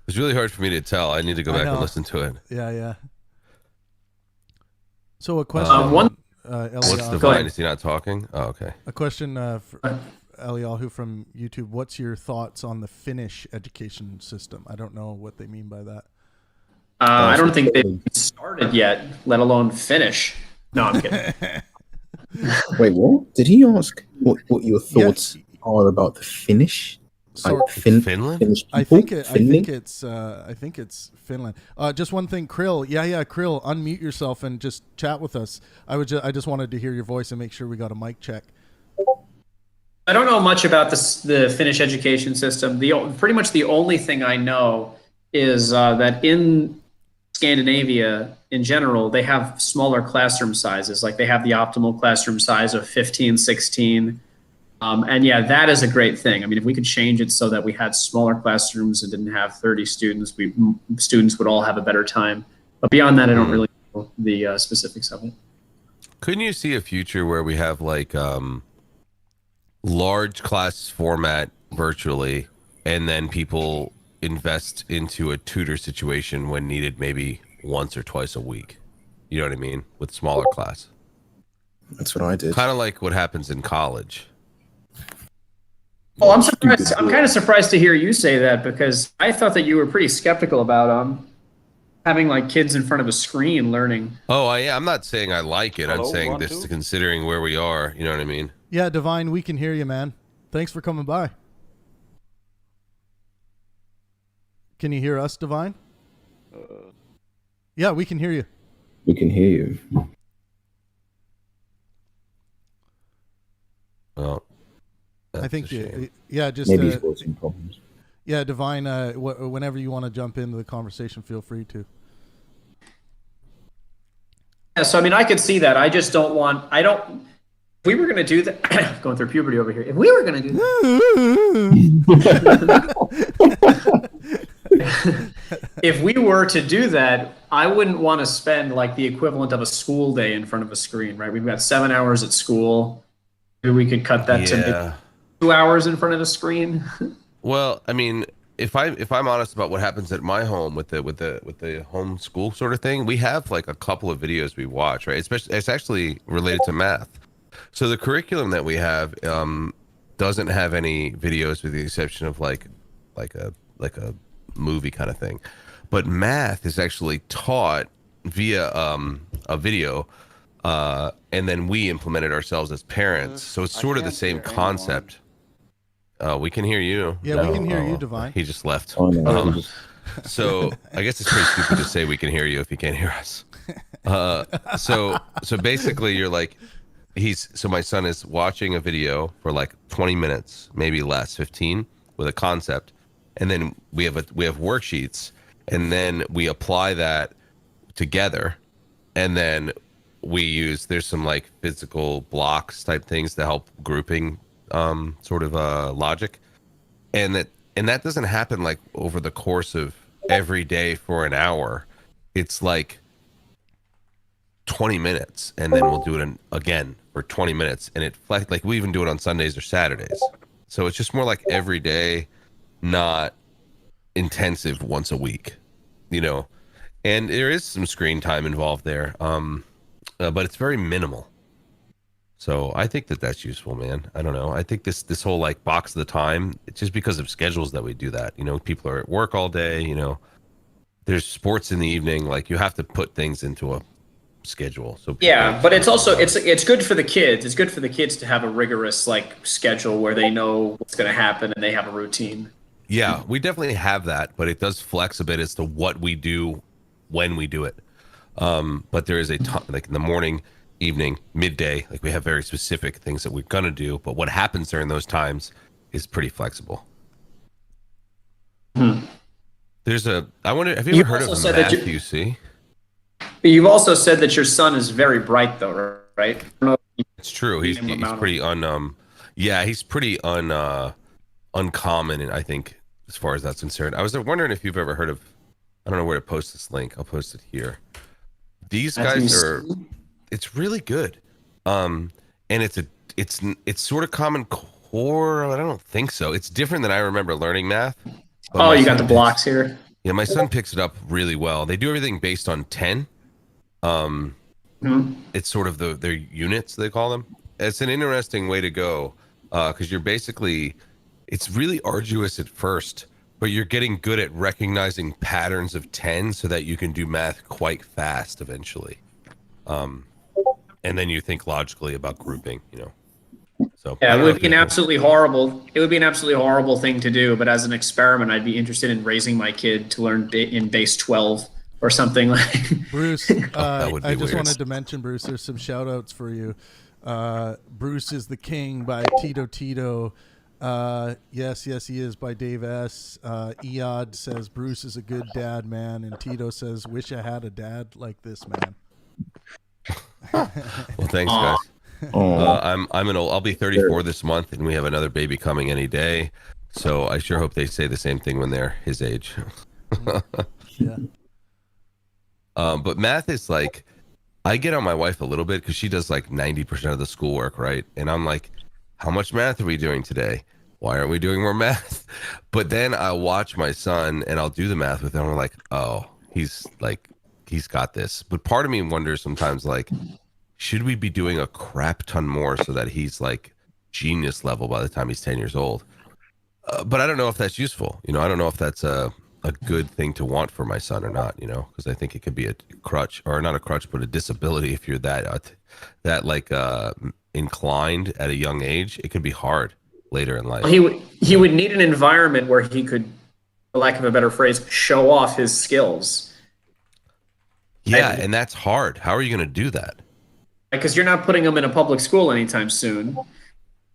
It's really hard for me to tell. I need to go back and listen to it. Yeah. So a question. What's Divine? Is he not talking? Oh, okay. A question for Eliyahu from YouTube. What's your thoughts on the Finnish education system? I don't know what they mean by that. I don't think they've started yet, let alone finish. No, I'm kidding. Wait, what? Did he ask what your thoughts are about the Finnish? So, Finland? Finnish I people? think it's Finland. Just one thing, Krill. Yeah, Krill. Unmute yourself and just chat with us. I just wanted to hear your voice and make sure we got a mic check. I don't know much about the Finnish education system. Pretty much the only thing I know is that in Scandinavia, in general, they have smaller classroom sizes. Like they have the optimal classroom size of 15, 16. And yeah, that is a great thing. I mean, if we could change it so that we had smaller classrooms and didn't have 30 students, students would all have a better time. But beyond that, I don't really know the specifics of it. Couldn't you see a future where we have like large class format virtually, and then people invest into a tutor situation when needed, maybe once or twice a week? You know what I mean? With smaller class. That's what I did. Kind of like what happens in college. Well, I'm surprised. I'm kind of surprised to hear you say that, because I thought that you were pretty skeptical about having like kids in front of a screen learning. Oh, I'm not saying I like it. I'm saying this considering where we are. You know what I mean? Yeah, Divine, we can hear you, man. Thanks for coming by. Can you hear us, Divine? Yeah, we can hear you. We can hear you. Well, I think just maybe he's got some problems. Yeah, Divine. Whenever you want to jump into the conversation, feel free to. Yeah, so I mean, I could see that. I just don't want. I don't. If we were going to do that, going through puberty over here. If we were going to do that, if we were to do that, I wouldn't want to spend like the equivalent of a school day in front of a screen, right? We've got 7 hours at school. Maybe we could cut that to 2 hours in front of the screen. Well, I mean, if I'm honest about what happens at my home with the homeschool sort of thing, we have like a couple of videos we watch, right? It's actually related to math. So the curriculum that we have doesn't have any videos, with the exception of like a movie kind of thing. But math is actually taught via a video, and then we implement it ourselves as parents. So it's sort of the same concept. We can hear you. Yeah, we can hear you, Divine. He just left. Oh, no, So I guess it's pretty stupid to say we can hear you if you can't hear us. So basically you're like, so my son is watching a video for like 20 minutes, maybe less, 15, with a concept. And then we have worksheets, and then we apply that together. And then there's some like physical blocks type things to help grouping sort of logic. And that doesn't happen like over the course of every day for an hour. It's like 20 minutes, and then we'll do it again for 20 minutes. And like we even do it on Sundays or Saturdays. So it's just more like every day, not intensive once a week, you know. And there is some screen time involved there, but it's very minimal. So I think that's useful, man. I don't know. I think this whole like box of the time, it's just because of schedules that we do that. You know, people are at work all day, you know. There's sports in the evening. Like you have to put things into a schedule. So yeah, but it's also it's good for the kids. It's good for the kids to have a rigorous like schedule where they know what's going to happen and they have a routine. Yeah, we definitely have that, but it does flex a bit as to what we do when we do it. But there is a ton, like in the morning, evening, midday, like we have very specific things that we're going to do, but what happens during those times is pretty flexible. I wonder, have you ever heard of Math UC? You've also said that your son is very bright though, right? I don't know if you It's true. He's pretty he's pretty uncommon, and I think as far as that's concerned. I was wondering if you've ever heard of. I don't know where to post this link. I'll post it here. These guys are. It's really good, and it's sort of Common Core. I don't think so. It's different than I remember learning math. Oh, you got the blocks here. Yeah, my son picks it up really well. They do everything based on 10. It's sort of their units, they call them. It's an interesting way to go because you're basically, it's really arduous at first, but you're getting good at recognizing patterns of 10 so that you can do math quite fast eventually. And then you think logically about grouping, So yeah, it would be an absolutely horrible thing to do, but as an experiment, I'd be interested in raising my kid to learn in base 12 or something like. Bruce, that would be I just weird. wanted to mention, Bruce, there's some shout outs for you. Bruce is the King by Tito Tito. Yes, he is by Dave S. Eod says Bruce is a good dad, man, and Tito says wish I had a dad like this, man. Well, thanks, guys. I'll be 34 this month, and we have another baby coming any day. So I sure hope they say the same thing when they're his age. Yeah. But math is like, I get on my wife a little bit because she does like 90% of the schoolwork, right? And I'm like, how much math are we doing today? Why aren't we doing more math? But then I'll watch my son and I'll do the math with him. I'm like, oh, he's got this. But part of me wonders sometimes, like, should we be doing a crap ton more so that he's like genius level by the time he's 10 years old? But I don't know if that's useful. I don't know if that's a good thing to want for my son or not, because I think it could be a crutch, or not a crutch, but a disability. If you're that inclined at a young age, it could be hard later in life. He would need an environment where he could, for lack of a better phrase, show off his skills. Yeah, and that's hard. How are you going to do that? Because you're not putting him in a public school anytime soon.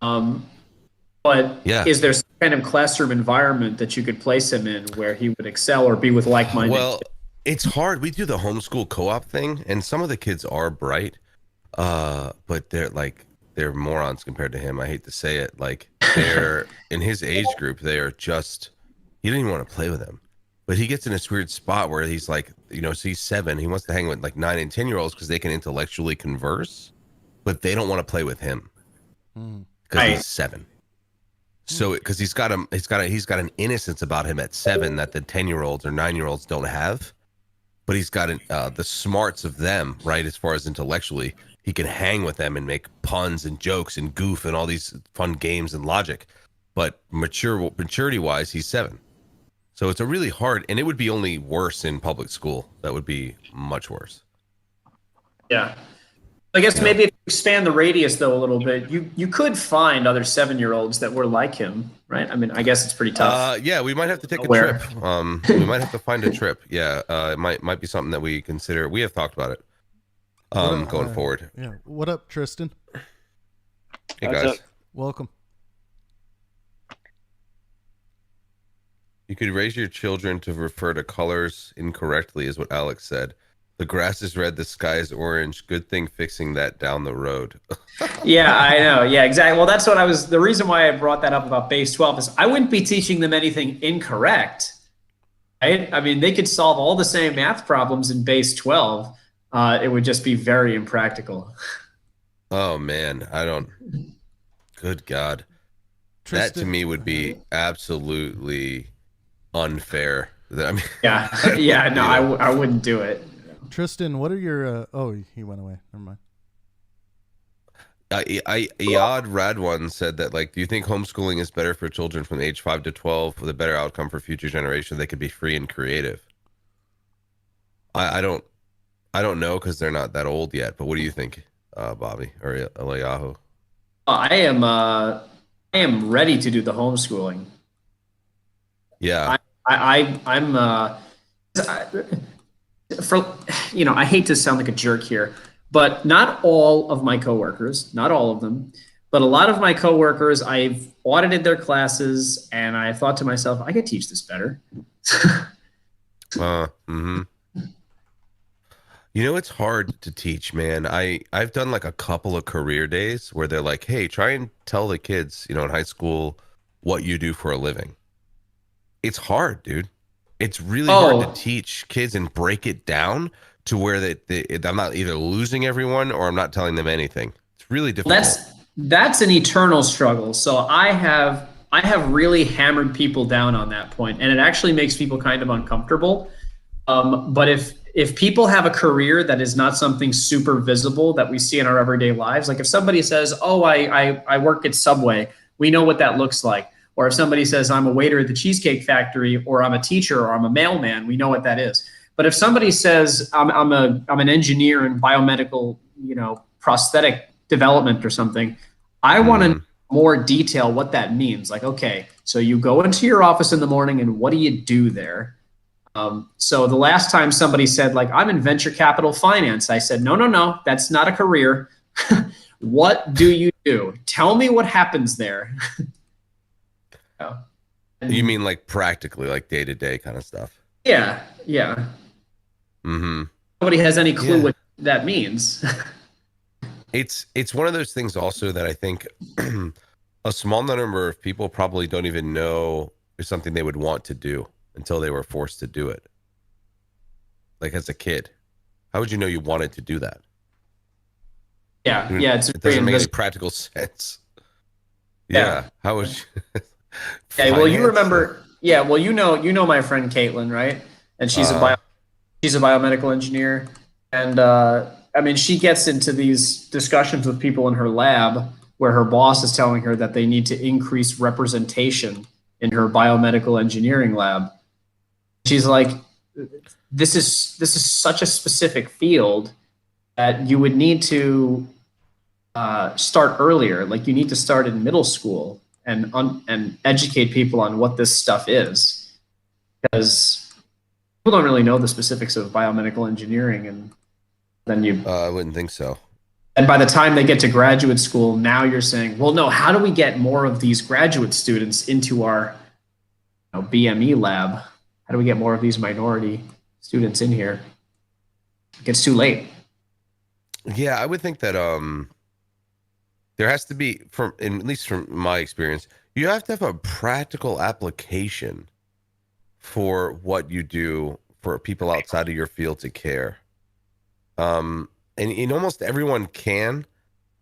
But is there some kind of classroom environment that you could place him in where he would excel or be with like-minded? Well, it's hard. We do the homeschool co-op thing, and some of the kids are bright, but they're morons compared to him. I hate to say it. Like, they're in his age group, they are just, he didn't even want to play with him. But he gets in this weird spot where he's like, so he's 7. He wants to hang with like 9 and 10-year-olds because they can intellectually converse, but they don't want to play with him because he's 7. So because he's got an innocence about him at 7 that the 10-year-olds or 9-year-olds don't have, but he's got the smarts of them, right? As far as intellectually, he can hang with them and make puns and jokes and goof and all these fun games and logic. But maturity wise, he's 7. So it's a really hard, and it would be only worse in public school. That would be much worse. Yeah. I guess maybe if you expand the radius, though, a little bit, you could find other 7-year-olds that were like him, right? I mean, I guess it's pretty tough. Yeah, we might have to take a trip. We might have to find a trip. Yeah, it might be something that we consider. We have talked about it going forward. Yeah. What up, Tristan? Hey, guys. Welcome. You could raise your children to refer to colors incorrectly, is what Alex said. The grass is red, the sky is orange. Good thing fixing that down the road. Yeah, I know. Yeah, exactly. Well, that's what the reason why I brought that up about base 12 is I wouldn't be teaching them anything incorrect. Right? I mean, they could solve all the same math problems in base 12. It would just be very impractical. Oh, man. Good God. Tristan, that to me would be absolutely unfair. I mean, yeah, no, I wouldn't do it. Tristan, what are your? Oh, he went away. Never mind. Iad Radwan said that, like, do you think homeschooling is better for children from age 5 to 12 with a better outcome for future generations? They could be free and creative. I don't know because they're not that old yet. But what do you think, Bobby or Eliyahu? I am ready to do the homeschooling. Yeah. I'm I hate to sound like a jerk here, but not all of my coworkers, not all of them, but a lot of my coworkers, I've audited their classes and I thought to myself, I could teach this better. You know, it's hard to teach, man. I've done like a couple of career days where they're like, "Hey, try and tell the kids, in high school what you do for a living." It's hard, dude. It's really hard to Oh, teach kids and break it down to where I'm not either losing everyone or I'm not telling them anything. It's really difficult. that's an eternal struggle. So I have really hammered people down on that point, and it actually makes people kind of uncomfortable. But if people have a career that is not something super visible that we see in our everyday lives, like if somebody says, "Oh, I work at Subway," we know what that looks like. Or if somebody says, "I'm a waiter at the Cheesecake Factory," or "I'm a teacher," or "I'm a mailman," we know what that is. But if somebody says, I'm an engineer in biomedical, prosthetic development or something," I want to know Mm, more detail what that means. Like, okay, so you go into your office in the morning and what do you do there? So the last time somebody said, like, "I'm in venture capital finance," I said, no, no, no, that's not a career. What do you do? Tell me what happens there. Yeah. you And mean like practically, like day to day kind of stuff? yeah, yeah. Mm-hmm. Nobody has any clue Yeah. what that means. It's one of those things also that I think a small number of people probably don't even know is something they would want to do until they were forced to do it. Like as a kid, how would you know you wanted to do that? Yeah, I mean, yeah, it's it very doesn't make any invisible. practical sense. Yeah. Yeah. How would you Yeah, well, you finance? Like, remember, yeah, well, you know my friend Caitlin, right? And uh, she's a biomedical engineer, and I mean, she gets into these discussions with people in her lab where her boss is telling her that they need to increase representation in her biomedical engineering lab. She's like, this is such a specific field that you would need to start earlier. Like, you need to start in middle school and educate people on what this stuff is, because people don't really know the specifics of biomedical engineering. And then I wouldn't think so. and by the time they get to graduate school, now you're saying, well, no, how do we get more of these graduate students into our BME lab? How do we get more of these minority students in here? It gets too late. Yeah, I would think that there has to be, at least from my experience, you have to have a practical application for what you do for people outside of your field to care. And almost everyone can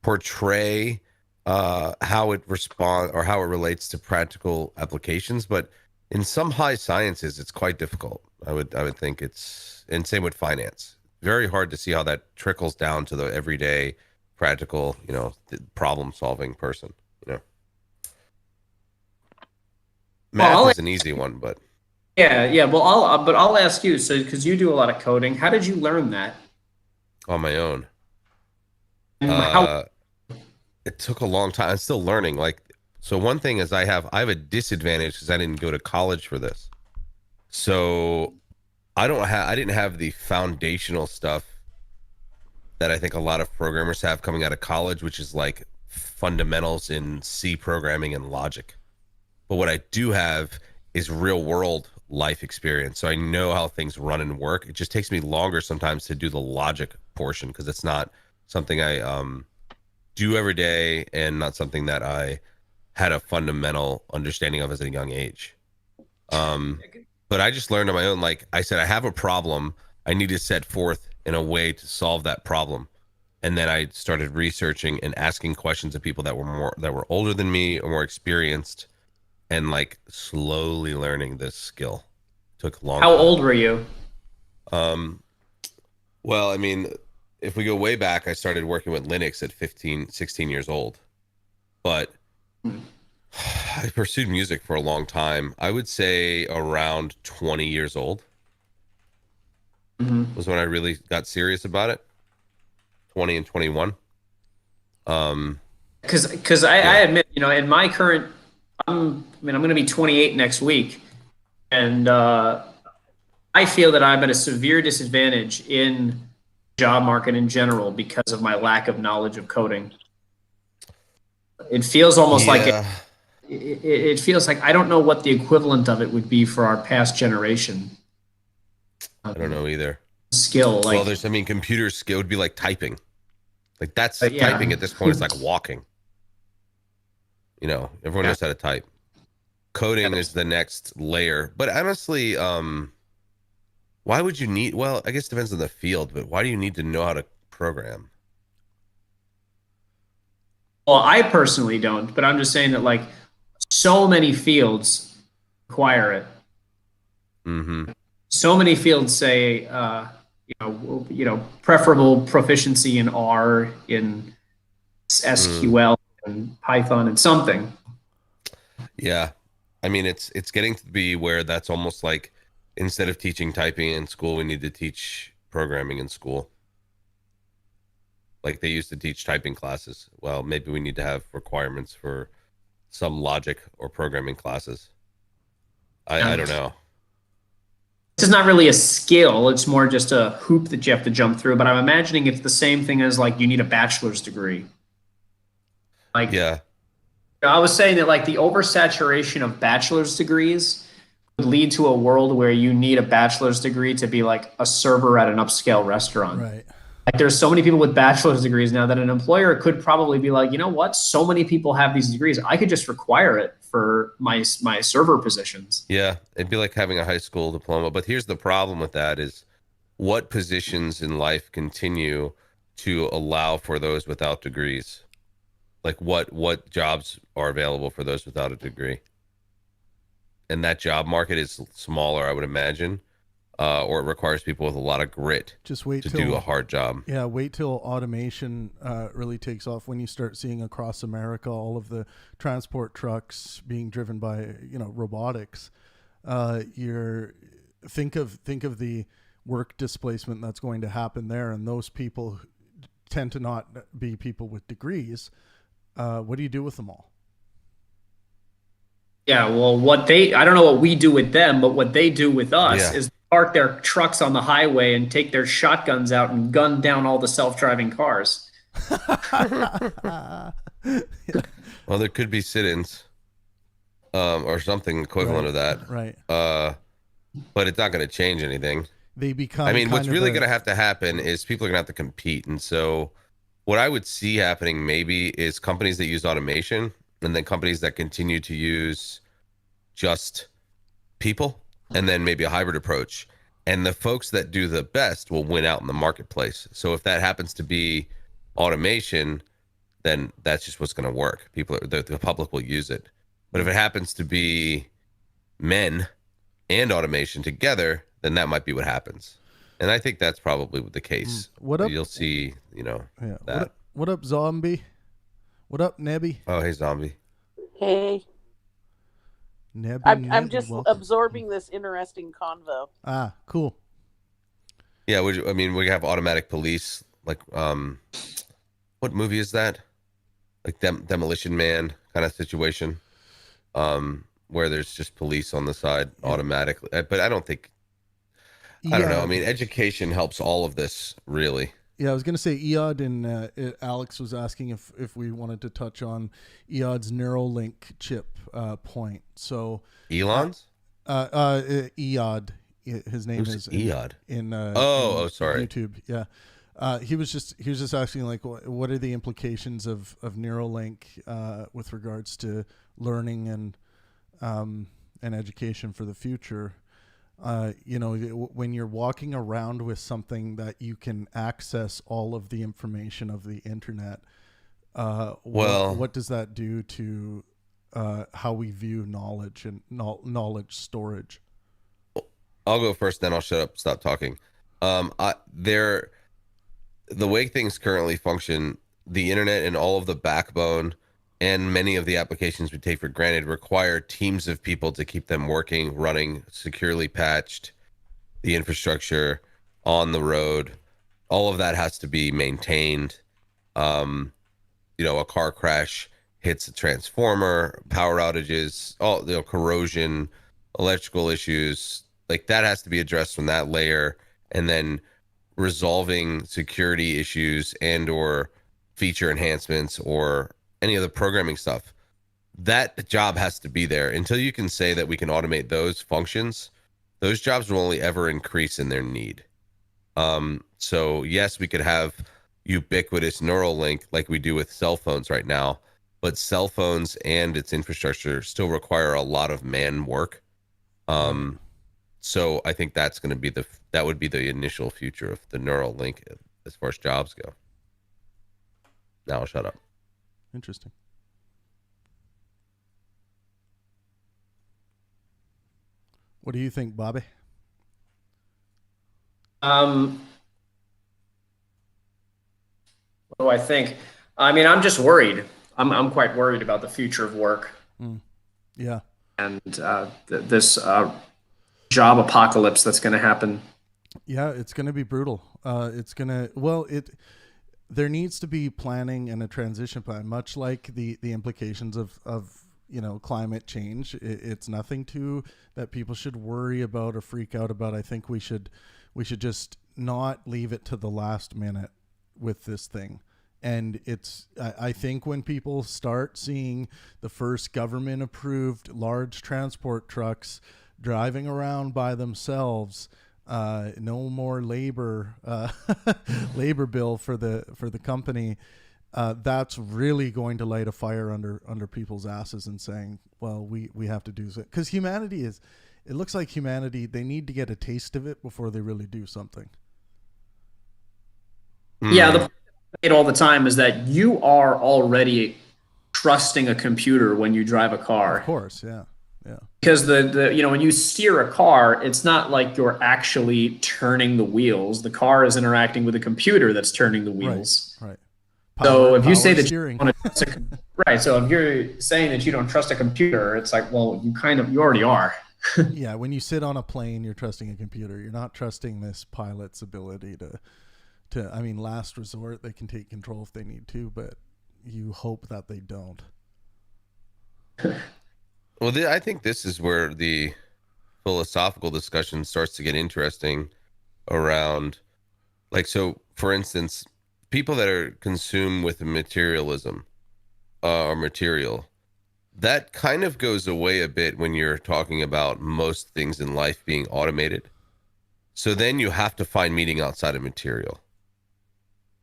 portray how it responds or how it relates to practical applications, but in some high sciences, it's quite difficult. I would think and same with finance. Very hard to see how that trickles down to the everyday practical, problem solving person. You know, Well, math is an easy one, but yeah. Well, I'll ask you. So, because you do a lot of coding, how did you learn that? on my own. And how? Uh, it took a long time. I'm still learning. Like, so one thing is I have a disadvantage because I didn't go to college for this. So I didn't have the foundational stuff that I think a lot of programmers have coming out of college, which is like fundamentals in C programming and logic. But what I do have is real world life experience. So I know how things run and work. It just takes me longer sometimes to do the logic portion because it's not something I do every day and not something that I had a fundamental understanding of as a young age. But I just learned on my own. Like I said, I have a problem. I need to set forth in a way to solve that problem. And then I started researching and asking questions of people that were older than me or more experienced, and like slowly learning this skill. Took a long How time. old were you? Um, well, I mean, if we go way back, I started working with Linux at 15, 16 years old. But I pursued music for a long time. I would say around 20 years old Mhm. was when I really got serious about it. 20 and 21. Um, Because I yeah. admit, in my current, I'm going to be 28 next week, and I feel that I'm at a severe disadvantage in job market in general because of my lack of knowledge of coding. It feels almost like Yeah. it feels like I don't know what the equivalent of it would be for our past generation. I don't know either. skill. Like, well, there's, I mean, computer skill would be like typing. Like that's yeah. typing at this point is like walking. You know, everyone knows how to type. Coding is the next layer. But honestly, why would you need, well, I guess it depends on the field, but why do you need to know how to program? Well, I personally don't, but I'm just saying that like so many fields require it. Mm-hmm. So many fields say, preferable proficiency in R, in SQL, and Python, and something. Yeah. I mean, it's getting to be where that's almost like instead of teaching typing in school, we need to teach programming in school. Like they used to teach typing classes. Well, maybe we need to have requirements for some logic or programming classes. I don't know. This is not really a skill. It's more just a hoop that you have to jump through. But I'm imagining it's the same thing as like you need a bachelor's degree. Like, yeah. I was saying that like the oversaturation of bachelor's degrees would lead to a world where you need a bachelor's degree to be like a server at an upscale restaurant. Right. Like there's so many people with bachelor's degrees now that an employer could probably be like, you know what? So many people have these degrees. I could just require it for my server positions. Yeah, it'd be like having a high school diploma. But here's the problem with that is what positions in life continue to allow for those without degrees? Like what jobs are available for those without a degree? And that job market is smaller, I would imagine. Or it requires people with a lot of grit Just wait to till, do a hard job. Yeah, wait till automation really takes off. When you start seeing across America all of the transport trucks being driven by robotics, think of the work displacement that's going to happen there, and those people tend to not be people with degrees. What do you do with them all? Yeah, well, I don't know what we do with them, but what they do with us is park their trucks on the highway and take their shotguns out and gun down all the self-driving cars. Well, there could be sit-ins or something equivalent of that. Right. But it's not going to change anything. They become. I mean, what's really going to have to happen is people are going to have to compete. And so what I would see happening maybe is companies that use automation and then companies that continue to use just people and then maybe a hybrid approach. And the folks that do the best will win out in the marketplace. So if that happens to be automation, then that's just what's going to work. The public will use it. But if it happens to be men and automation together, then that might be what happens. And I think that's probably the case. What up? You'll see, that. What up, zombie? What up, Nebby? Oh, hey, zombie. Hey, Nebby, I'm just welcome. absorbing this interesting convo. Ah, cool. Yeah, we have automatic police. Like, what movie is that? Like Demolition Man kind of situation, where there's just police on the side automatically. But I don't think. I don't know. I mean, education helps all of this, really. Yeah, I was going to say Eod and Alex was asking if we wanted to touch on Eod's Neuralink chip point. So Elon's? Eod, his name Who's is Eod? in Sorry. YouTube. Yeah. He was just asking like what are the implications of Neuralink with regards to learning and education for the future. When you're walking around with something that you can access all of the information of the internet, what does that do to how we view knowledge and knowledge storage? I'll go first, then I'll shut up, stop talking. The way things currently function, the internet and all of the backbone and many of the applications we take for granted require teams of people to keep them working, running, securely patched, the infrastructure on the road. All of that has to be maintained. A car crash hits a transformer, power outages, corrosion, electrical issues, like that has to be addressed from that layer, and then resolving security issues and or feature enhancements or any of the programming stuff. That job has to be there. Until you can say that we can automate those functions, those jobs will only ever increase in their need. So yes, we could have ubiquitous neural link like we do with cell phones right now, but cell phones and its infrastructure still require a lot of man work. So I think that's going to be that would be the initial future of the neural link as far as jobs go. Now I'll shut up. Interesting. What do you think, Bobby? What do I think? I mean, I'm just worried. I'm quite worried about the future of work Yeah. and this job apocalypse that's going to happen. Yeah, it's going to be brutal. It's going to, there needs to be planning and a transition plan, much like the implications of climate change. It's nothing that people should worry about or freak out about. I think we should just not leave it to the last minute with this thing. And I think when people start seeing the first government approved large transport trucks driving around by themselves, no more labor bill for the company, that's really going to light a fire under people's asses and saying, well, we have to do so. Because it looks like humanity, they need to get a taste of it before they really do something. Yeah, the point I made all the time is that you are already trusting a computer when you drive a car. Of course, yeah. Because when you steer a car, it's not like you're actually turning the wheels. The car is interacting with a computer that's turning the wheels. Right. So if you say that steering. you want to trust right, so if you're saying that you don't trust a computer, it's like, well, you already are. Yeah, when you sit on a plane, you're trusting a computer. You're not trusting this pilot's ability to last resort, they can take control if they need to, but you hope that they don't. Well, I think this is where the philosophical discussion starts to get interesting around, so for instance, people that are consumed with materialism or material, that kind of goes away a bit when you're talking about most things in life being automated. So then you have to find meaning outside of material,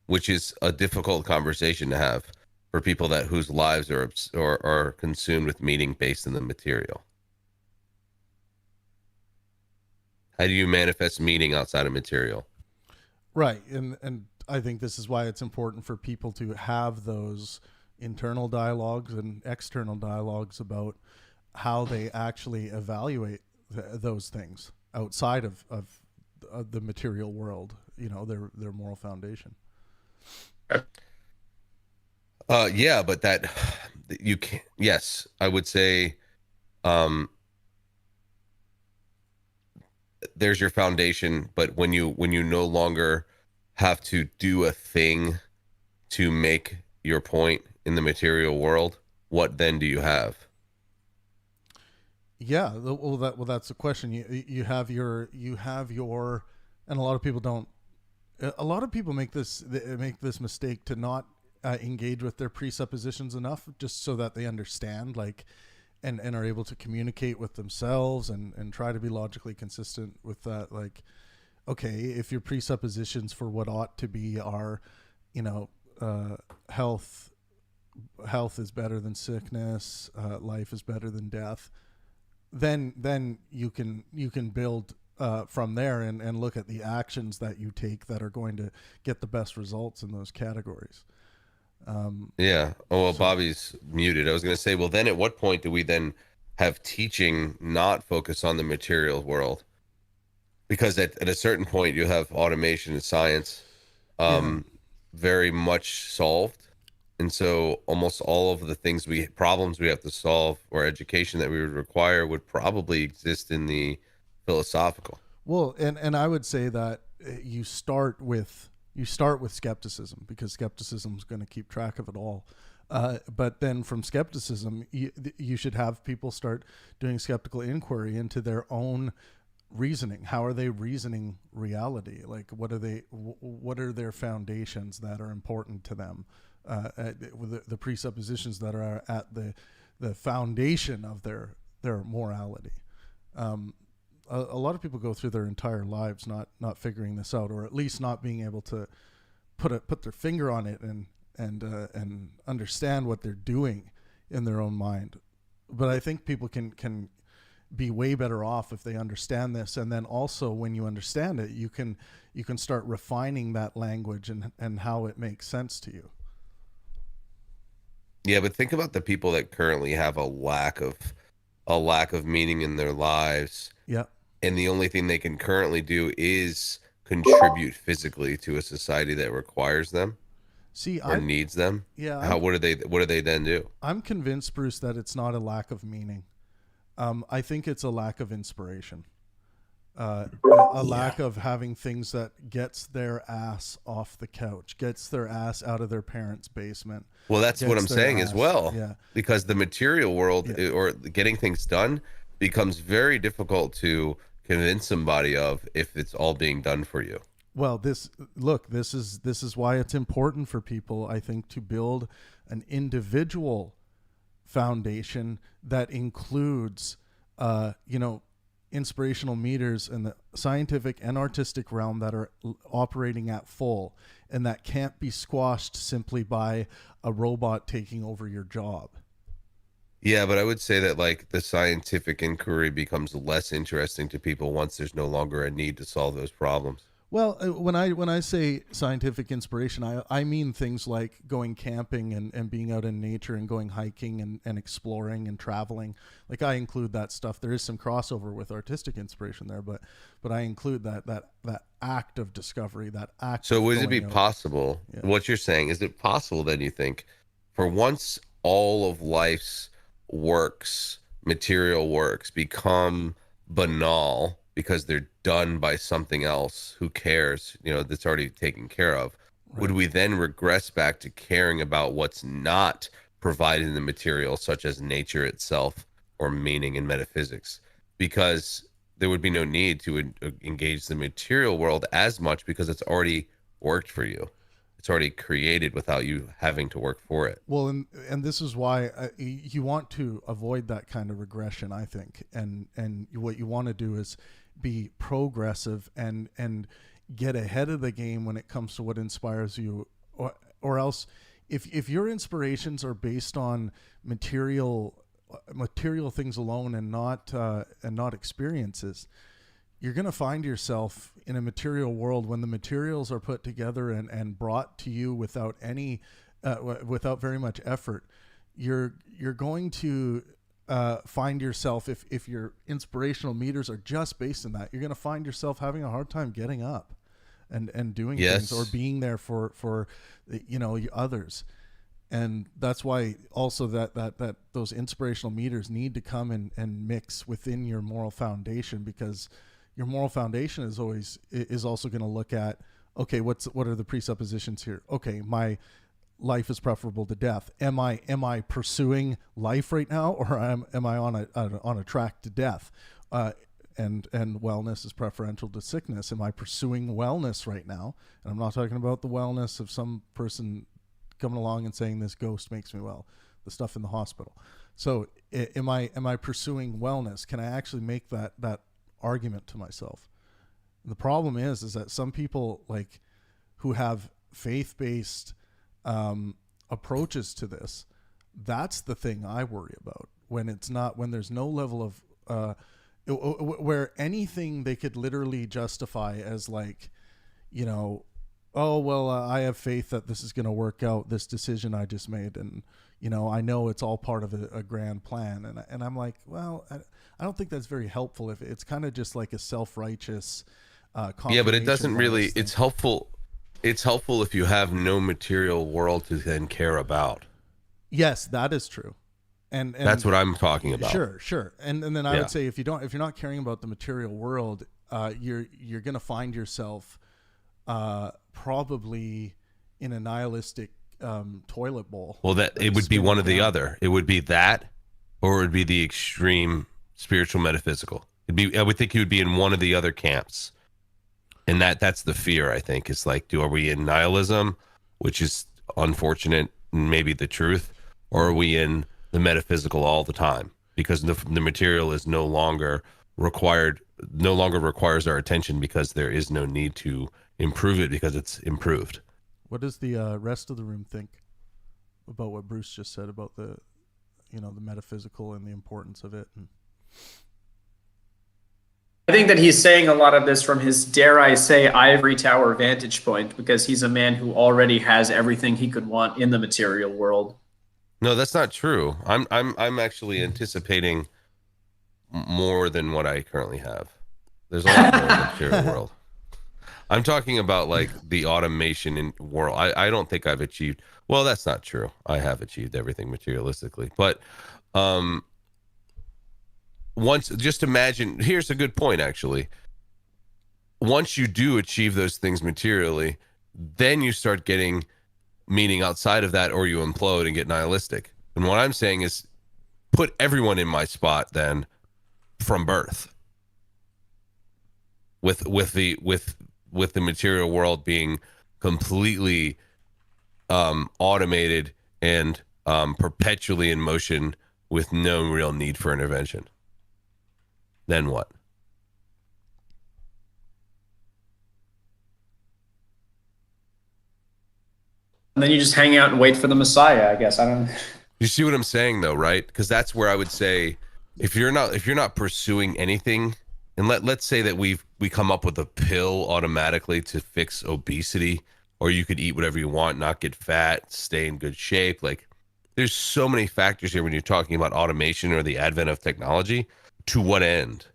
which is a difficult conversation to have for people whose lives are consumed with meaning based in the material. How do you manifest meaning outside of material? Right, and I think this is why it's important for people to have those internal dialogues and external dialogues about how they actually evaluate those things outside of the material world. Their moral foundation. Yeah, but that you can. Yes, I would say, there's your foundation. But when you no longer have to do a thing to make your point in the material world, what then do you have? Yeah, that's the question. You have your, and a lot of people don't. A lot of people make this mistake to not engage with their presuppositions enough, just so that they understand, and are able to communicate with themselves and try to be logically consistent with that. Okay, if your presuppositions for what ought to be are, health is better than sickness, life is better than death, then you can build from there and look at the actions that you take that are going to get the best results in those categories. Yeah. Oh, well, Bobby's muted. I was going to say, well, then at what point do we then have teaching not focus on the material world? Because at a certain point you have automation and science very much solved. And so almost all of the problems we have to solve or education that we would require would probably exist in the philosophical. Well, and I would say that you start with skepticism, because skepticism is going to keep track of it all. But then from skepticism, you should have people start doing skeptical inquiry into their own reasoning. How are they reasoning reality? What are their foundations that are important to them? The presuppositions that are at the foundation of their morality. a lot of people go through their entire lives not figuring this out, or at least not being able to put their finger on it and understand what they're doing in their own mind. But I think people can be way better off if they understand this, and then also when you understand it, you can start refining that language and how it makes sense to you. Yeah, but think about the people that currently have a lack of meaning in their lives. Yeah. And the only thing they can currently do is contribute physically to a society that requires them or needs them. Yeah. What do they then do? I'm convinced, Bruce, that it's not a lack of meaning. I think it's a lack of inspiration. A lack of having things that gets their ass off the couch, gets their ass out of their parents' basement. Well, that's what I'm saying as well. Yeah. Because the material world or getting things done becomes very difficult to convince somebody of if it's all being done for you. Well, this is why it's important for people, I think, to build an individual foundation that includes, inspirational meters in the scientific and artistic realm that are operating at full, and that can't be squashed simply by a robot taking over your job. Yeah, but I would say that like the scientific inquiry becomes less interesting to people once there's no longer a need to solve those problems. Well, when I say scientific inspiration, I mean things like going camping and being out in nature and going hiking and exploring and traveling. Like, I include that stuff. There is some crossover with artistic inspiration there, but I include that act of discovery, that act. So would it be out. possible, what you're saying, is it possible then you think for once all of life's works, material works, become banal because they're done by something else who cares, that's already taken care of, right? Would we then regress back to caring about what's not provided in the material, such as nature itself or meaning in metaphysics? Because there would be no need to engage the material world as much because it's already worked for you. It's already created without you having to work for it. Well, and this is why you want to avoid that kind of regression, I think. And what you want to do is be progressive and get ahead of the game when it comes to what inspires you, or else if your inspirations are based on material things alone and not experiences, you're going to find yourself in a material world when the materials are put together and brought to you without without very much effort. You're going to find yourself, if your inspirational meters are just based in that, you're going to find yourself having a hard time getting up and doing things or being there for others. And that's why also that those inspirational meters need to come and mix within your moral foundation, because your moral foundation is also going to look at, okay, what are the presuppositions here? Okay, my life is preferable to death. Am I pursuing life right now, or am I on a track to death? And wellness is preferential to sickness. Am I pursuing wellness right now? And I'm not talking about the wellness of some person coming along and saying this ghost makes me well, the stuff in the hospital. So am I pursuing wellness? Can I actually make that argument to myself? And the problem is that some people, like, who have faith-based approaches to this, that's the thing I worry about. When there's no level of where anything they could literally justify as, like, oh, well, I have faith that this is going to work out, this decision I just made, and I know it's all part of a grand plan. And I'm like, well, I don't think that's very helpful. If it's kind of just like a self-righteous yeah, but it doesn't really. thing. It's helpful if you have no material world to then care about. Yes, that is true. And that's what I'm talking about. Sure. And then I would say if you're not caring about the material world, you're going to find yourself probably in a nihilistic toilet bowl. Well, it would be one or the other. It would be that, or it would be the extreme spiritual metaphysical. I would think you would be in one of the other camps. And that's the fear, I think. It's like, are we in nihilism, which is unfortunate and maybe the truth, or are we in the metaphysical all the time? Because the material is no longer no longer requires our attention because there is no need to improve it because it's improved. What does the rest of the room think about what Bruce just said about the metaphysical and the importance of it? And I think that he's saying a lot of this from his, dare I say, ivory tower vantage point, because he's a man who already has everything he could want in the material world. No, that's not true. I'm actually anticipating more than what I currently have. There's a lot more in the material world. I'm talking about like the automation in world. I don't think I've achieved. Well, that's not true. I have achieved everything materialistically, but once, just imagine. Here's a good point, actually. Once you do achieve those things materially, then you start getting meaning outside of that, or you implode and get nihilistic. And what I'm saying is, put everyone in my spot then from birth, with the material world being completely automated and perpetually in motion with no real need for intervention. Then what? And then you just hang out and wait for the Messiah, I guess. I don't. You see what I'm saying, though, right? Because that's where I would say, if you're not pursuing anything, and let's say that we come up with a pill automatically to fix obesity, or you could eat whatever you want, not get fat, stay in good shape. Like, there's so many factors here when you're talking about automation or the advent of technology. To what end?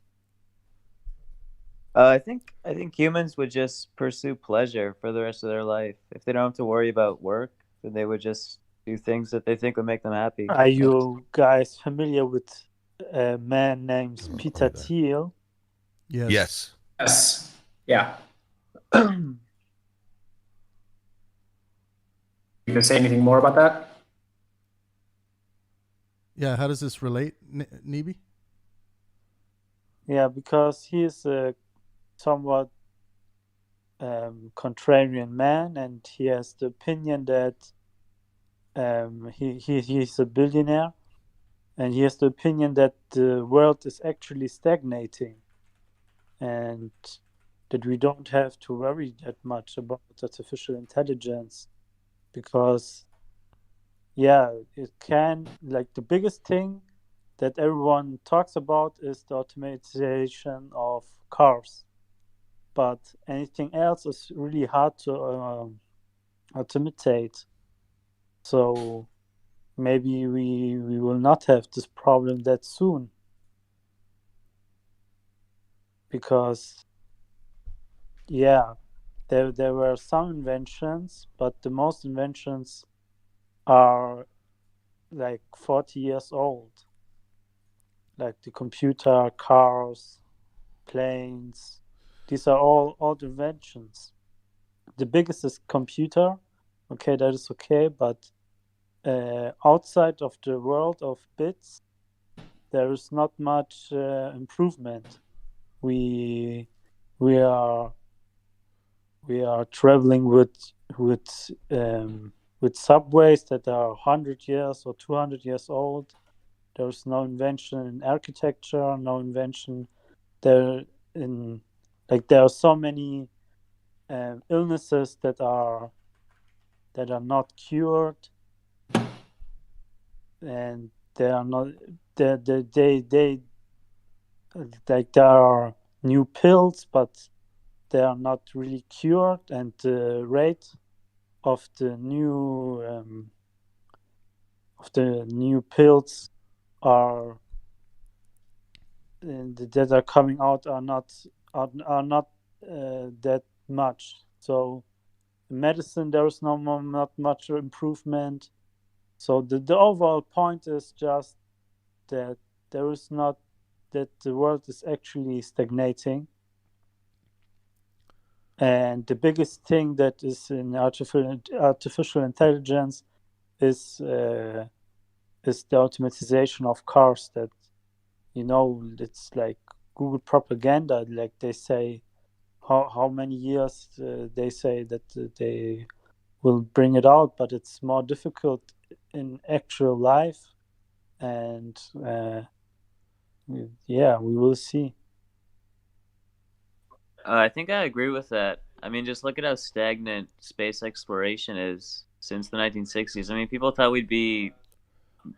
I think humans would just pursue pleasure for the rest of their life. If they don't have to worry about work, then they would just do things that they think would make them happy. Are you guys familiar with a man named Peter Thiel? yes. Yes. Yeah. You can say anything more about that? Yeah. How does this relate, Neeby? Yeah, because he is a somewhat contrarian man, and he has the opinion that he's a billionaire, and he has the opinion that the world is actually stagnating, and that we don't have to worry that much about artificial intelligence, because it can, like, the biggest thing that everyone talks about is the automation of cars, but anything else is really hard to automate. So maybe we will not have this problem that soon, because there were some inventions, but the most inventions are like 40 years old, like the computer, cars, planes. These are all old inventions. The biggest is computer. Okay, that is okay, but outside of the world of bits, there is not much improvement. We are traveling with subways that are 100 years or 200 years old. There is no invention in architecture, no invention there in, like, there are so many illnesses that are not cured, and they are not they like, there are new pills, but they are not really cured, and the rate of the new pills are that are coming out are not that much. So in medicine, there is not much improvement. So the overall point is just that there is not, that the world is actually stagnating, and the biggest thing that is in artificial intelligence is the automatization of cars. That, it's like Google propaganda. Like, they say how many years they say that they will bring it out, but it's more difficult in actual life, and we will see. I think I agree with that. I mean, just look at how stagnant space exploration is since the 1960s. I mean, people thought we'd be,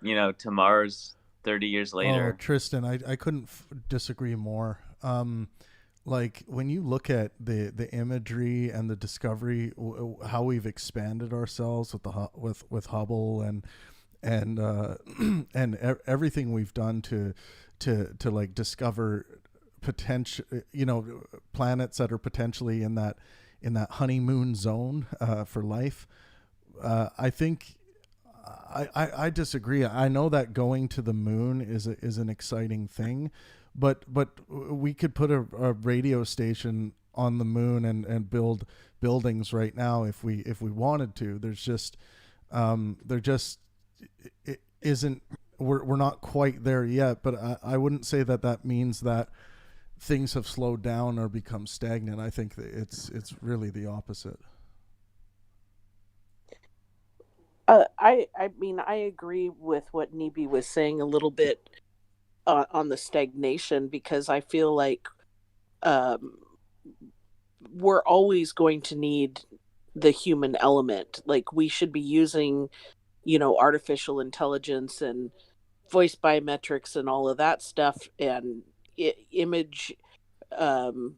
to Mars 30 years Oh, later. Tristan, I couldn't disagree more. Like when you look at the imagery and the discovery, how we've expanded ourselves with with Hubble and everything we've done to like discover potential, planets that are potentially in that honeymoon zone for life. I think I disagree. I know that going to the moon is an exciting thing, but we could put a radio station on the moon and build buildings right now if we wanted to. There's just there just it isn't. We're not quite there yet, but I wouldn't say that means that things have slowed down or become stagnant. I think that it's really the opposite. I mean, I agree with what Nibi was saying a little bit on the stagnation, because I feel like um, we're always going to need the human element. Like, we should be using, artificial intelligence and voice biometrics and all of that stuff, and image um,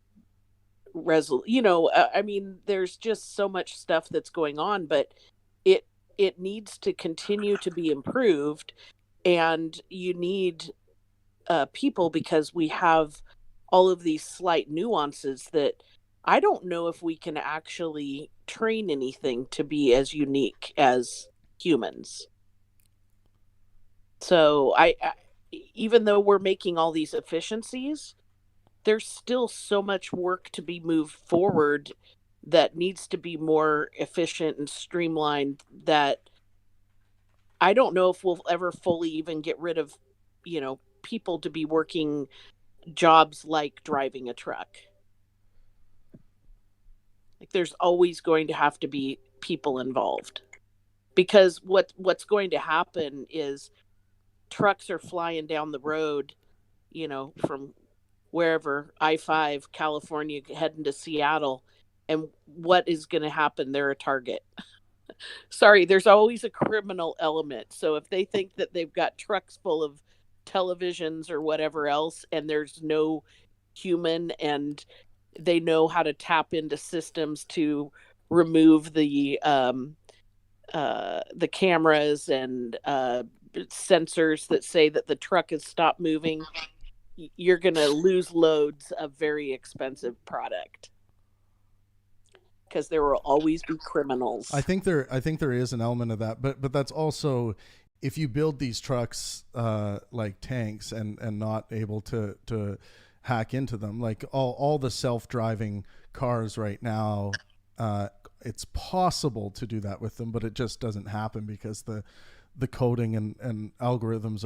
I mean, there's just so much stuff that's going on, but it it needs to continue to be improved, and you need people, because we have all of these slight nuances that I don't know if we can actually train anything to be as unique as humans. So even though we're making all these efficiencies, there's still so much work to be moved forward that needs to be more efficient and streamlined, that I don't know if we'll ever fully even get rid of, people to be working jobs like driving a truck. Like, there's always going to have to be people involved, because what's going to happen is trucks are flying down the road, from wherever, I-5, California, heading to Seattle, and what is going to happen? They're a target. Sorry, there's always a criminal element. So if they think that they've got trucks full of televisions or whatever else, and there's no human, and they know how to tap into systems to remove the cameras and sensors that say that the truck has stopped moving, you're going to lose loads of very expensive product, because there will always be criminals. I think there is an element of that, but that's also, if you build these trucks like tanks and not able to hack into them, like all the self-driving cars right now, it's possible to do that with them, but it just doesn't happen because the coding and algorithms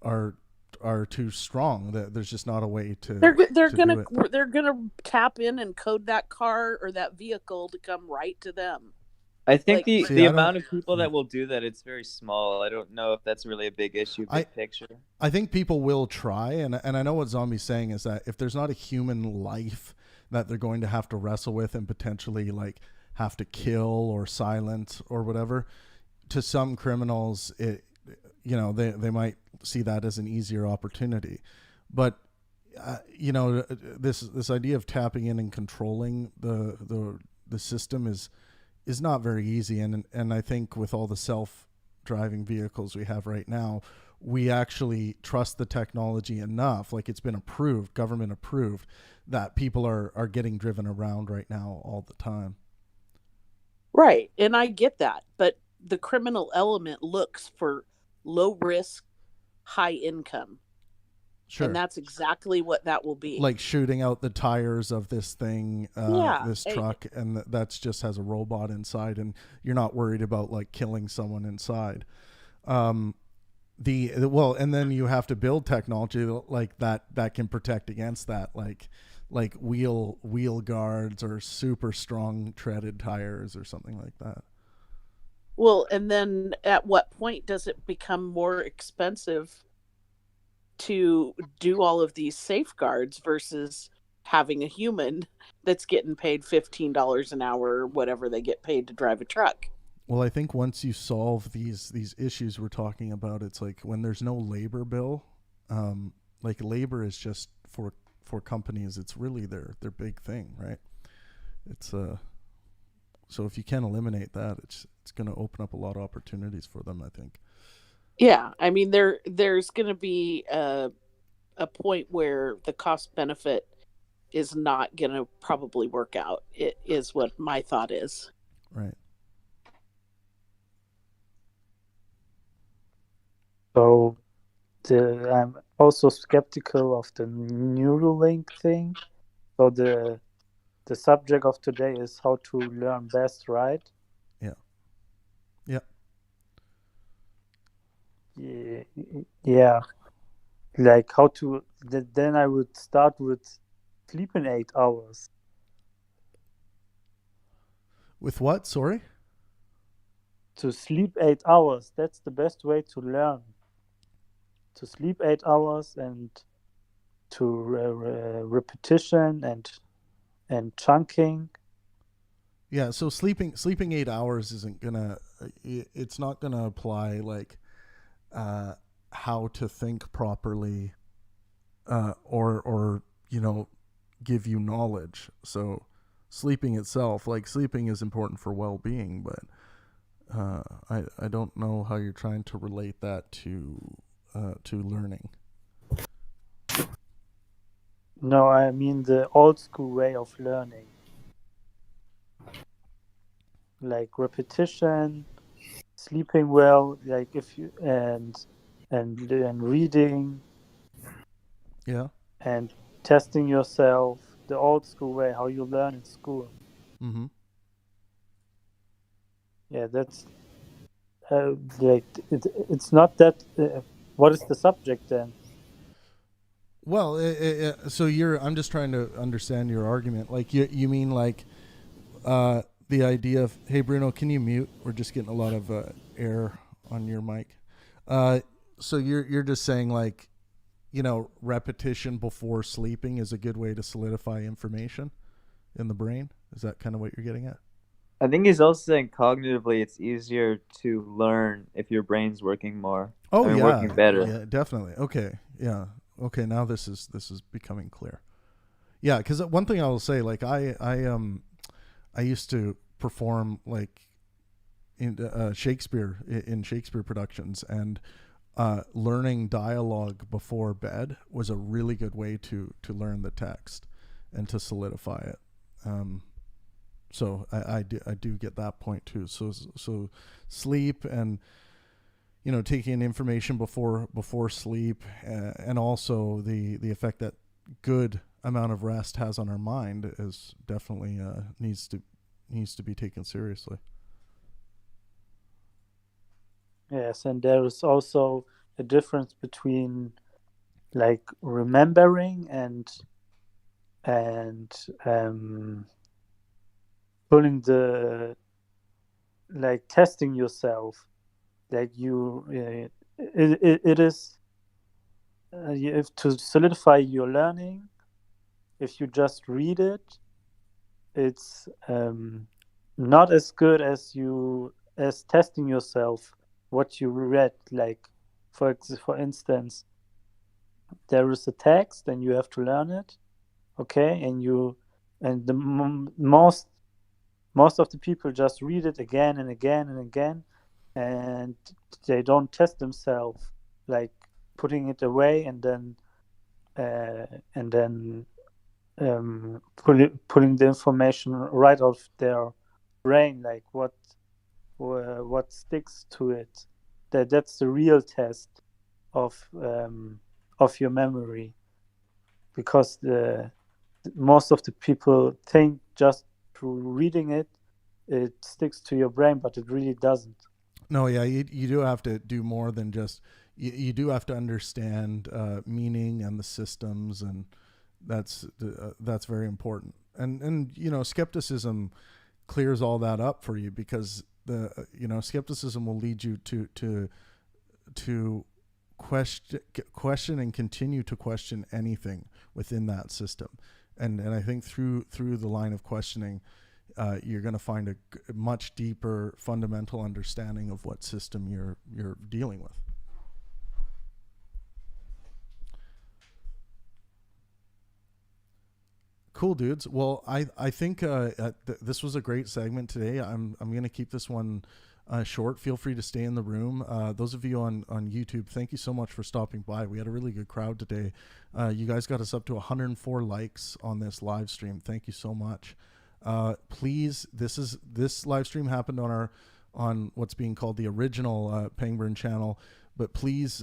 are too strong. There's just not a way to. They're gonna tap in and code that car or that vehicle to come right to them. I think Like, the amount of people that will do that, it's very small. I don't know if that's really a big issue, big picture. I think people will try, and I know what Zombie's saying is that if there's not a human life that they're going to have to wrestle with and potentially like have to kill or silence or whatever, to some criminals, they might see that as an easier opportunity. But this idea of tapping in and controlling the system is not very easy, and I think with all the self-driving vehicles we have right now, we actually trust the technology enough, like it's been approved, government approved, that people are getting driven around right now all the time. Right, and I get that, but the criminal element looks for low risk, high income. Sure. And that's exactly what that will be. Like shooting out the tires of this thing, this truck, and that's just has a robot inside, and you're not worried about like killing someone inside. And then you have to build technology like that can protect against that, like wheel guards or super strong treaded tires or something like that. Well, and then at what point does it become more expensive to do all of these safeguards versus having a human that's getting paid $15 an hour or whatever they get paid to drive a truck. Well, I think once you solve these issues we're talking about, it's like when there's no labor bill, like labor is just for companies, it's really their big thing, right? It's so if you can eliminate that, it's going to open up a lot of opportunities for them, I think. Yeah, I mean there's going to be a point where the cost benefit is not going to probably work out. It is what my thought is. Right. So I'm also skeptical of the Neuralink thing. So the subject of today is how to learn best, right? Yeah. Yeah. Yeah. Like how to. Then I would start with sleeping 8 hours. With what? Sorry? To sleep 8 hours. That's the best way to learn. To sleep 8 hours and to repetition and chunking. Yeah, so sleeping 8 hours isn't gonna. It's not gonna apply like how to think properly, or give you knowledge. So sleeping itself, like sleeping is important for well-being, but I don't know how you're trying to relate that to learning. No, I mean the old school way of learning. Like repetition, sleeping well, like if you and reading. Yeah. And testing yourself, the old school way, how you learn in school. Mm-hmm. Yeah, that's like it's not that. What is the subject then? Well, so I'm just trying to understand your argument. Like you mean like the idea of, hey Bruno, can you mute? We're just getting a lot of air on your mic. So you're just saying like, repetition before sleeping is a good way to solidify information in the brain. Is that kind of what you're getting at? I think he's also saying cognitively it's easier to learn if your brain's working more. Oh, yeah. Working better. Yeah, definitely. Okay. Yeah. Okay. Now this is becoming clear. Yeah. Cause one thing I will say, like I used to perform like in Shakespeare productions, and learning dialogue before bed was a really good way to learn the text and to solidify it. So I do get that point too. So sleep and taking in information before sleep, and also the effect that good amount of rest has on our mind is definitely needs to be taken seriously. Yes, and there is also a difference between like remembering and pulling the like testing yourself. Like it is you have to solidify your learning. If you just read it, it's not as good as testing yourself what you read. Like for instance, there is a text and you have to learn it, okay, and the most of the people just read it again and again and again, and they don't test themselves, like putting it away and then pulling the information right off their brain, like what sticks to it. That's the real test of your memory, because most of the people think just through reading it sticks to your brain, but it really doesn't. No, yeah, you do have to do more than just you do have to understand meaning and the systems, and that's very important. And skepticism clears all that up for you, because skepticism will lead you to question and continue to question anything within that system. And I think through the line of questioning, you're going to find a much deeper fundamental understanding of what system you're dealing with. Cool, dudes. Well, I think this was a great segment today. I'm going to keep this one short. Feel free to stay in the room. Those of you on YouTube, thank you so much for stopping by. We had a really good crowd today. You guys got us up to 104 likes on this live stream. Thank you so much. Please, this live stream happened on what's being called the original Pangburn channel, but please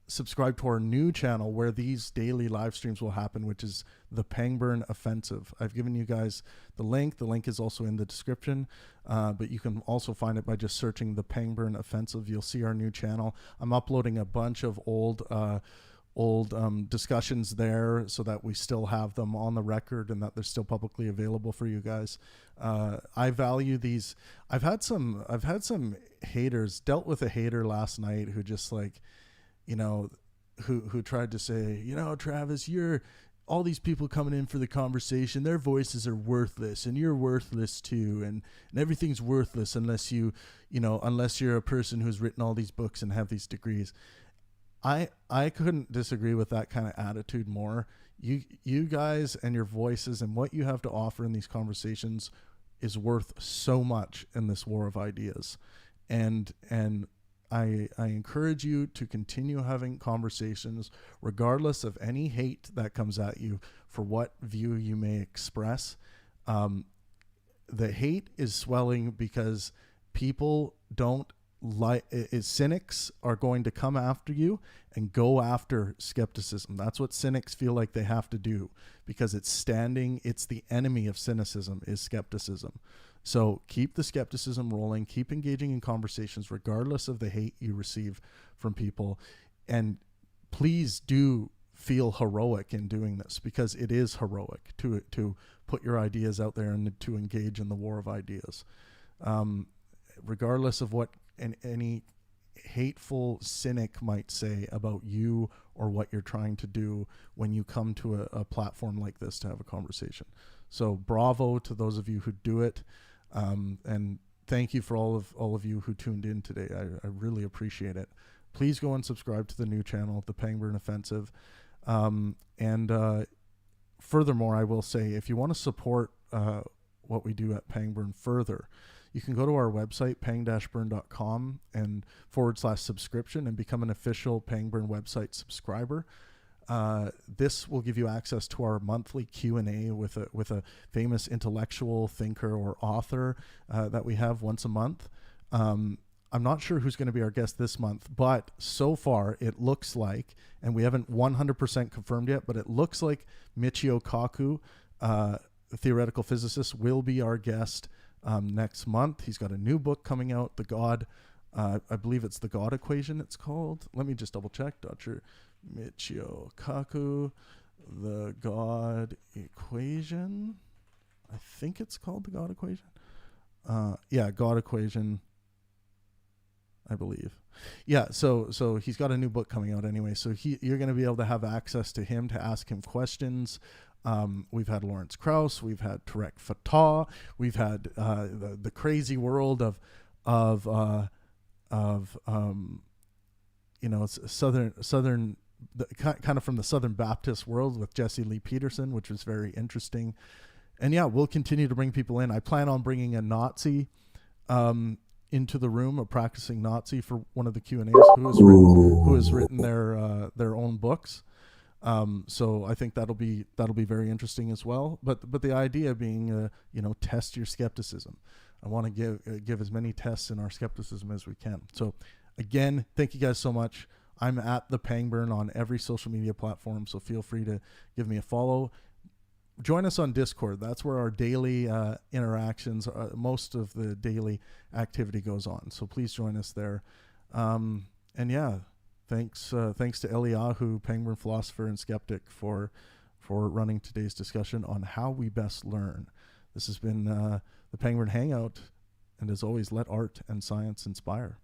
subscribe to our new channel where these daily live streams will happen, which is the Pangburn Offensive. I've given you guys the link. The link is also in the description, but you can also find it by just searching the Pangburn Offensive. You'll see our new channel. I'm uploading a bunch of old discussions there so that we still have them on the record and that they're still publicly available for you guys. I value these. I've had some haters. Dealt with a hater last night who just like, you know, who tried to say, you know, Travis, all these people coming in for the conversation, their voices are worthless and you're worthless too. And everything's worthless unless unless you're a person who's written all these books and have these degrees. I couldn't disagree with that kind of attitude more. You guys and your voices and what you have to offer in these conversations is worth so much in this war of ideas. And I encourage you to continue having conversations regardless of any hate that comes at you for what view you may express. The hate is swelling because people don't cynics are going to come after you and go after skepticism. That's what cynics feel like they have to do because it's the enemy of cynicism is skepticism. So keep the skepticism rolling, keep engaging in conversations regardless of the hate you receive from people. And please do feel heroic in doing this because it is heroic to put your ideas out there and to engage in the war of ideas. Regardless of what any hateful cynic might say about you or what you're trying to do when you come to a platform like this to have a conversation. So bravo to those of you who do it. And thank you for all of you who tuned in today. I really appreciate it. Please go and subscribe to the new channel, the Pangburn Offensive. And furthermore, I will say, if you want to support what we do at Pangburn further, you can go to our website, pang-burn.com and /subscription and become an official Pangburn website subscriber. This will give you access to our monthly Q&A with a famous intellectual thinker or author that we have once a month. I'm not sure who's going to be our guest this month, but so far it looks like, and we haven't 100% confirmed yet, but it looks like Michio Kaku, a theoretical physicist, will be our guest next month. He's got a new book coming out, I believe it's the God Equation it's called. Let me just double check, Dr. Michio Kaku, the God Equation. I think it's called the God Equation. God Equation, I believe. Yeah, so he's got a new book coming out anyway. So you're going to be able to have access to him to ask him questions. We've had Lawrence Krauss, we've had Tarek Fatah, we've had the crazy world of southern kind of from the Southern Baptist world with Jesse Lee Peterson, which was very interesting. And yeah, we'll continue to bring people in. I plan on bringing a Nazi into the room, a practicing Nazi for one of the Q&As who has written their own books. So I think that'll be very interesting as well. But the idea being, test your skepticism. I want to give as many tests in our skepticism as we can. So again, thank you guys so much. I'm at the Pangburn on every social media platform, so feel free to give me a follow. Join us on Discord. That's where our daily interactions, most of the daily activity goes on. So please join us there. And yeah, thanks to Eliyahu, Pangburn philosopher and skeptic, for running today's discussion on how we best learn. This has been the Pangburn Hangout, and as always, let art and science inspire.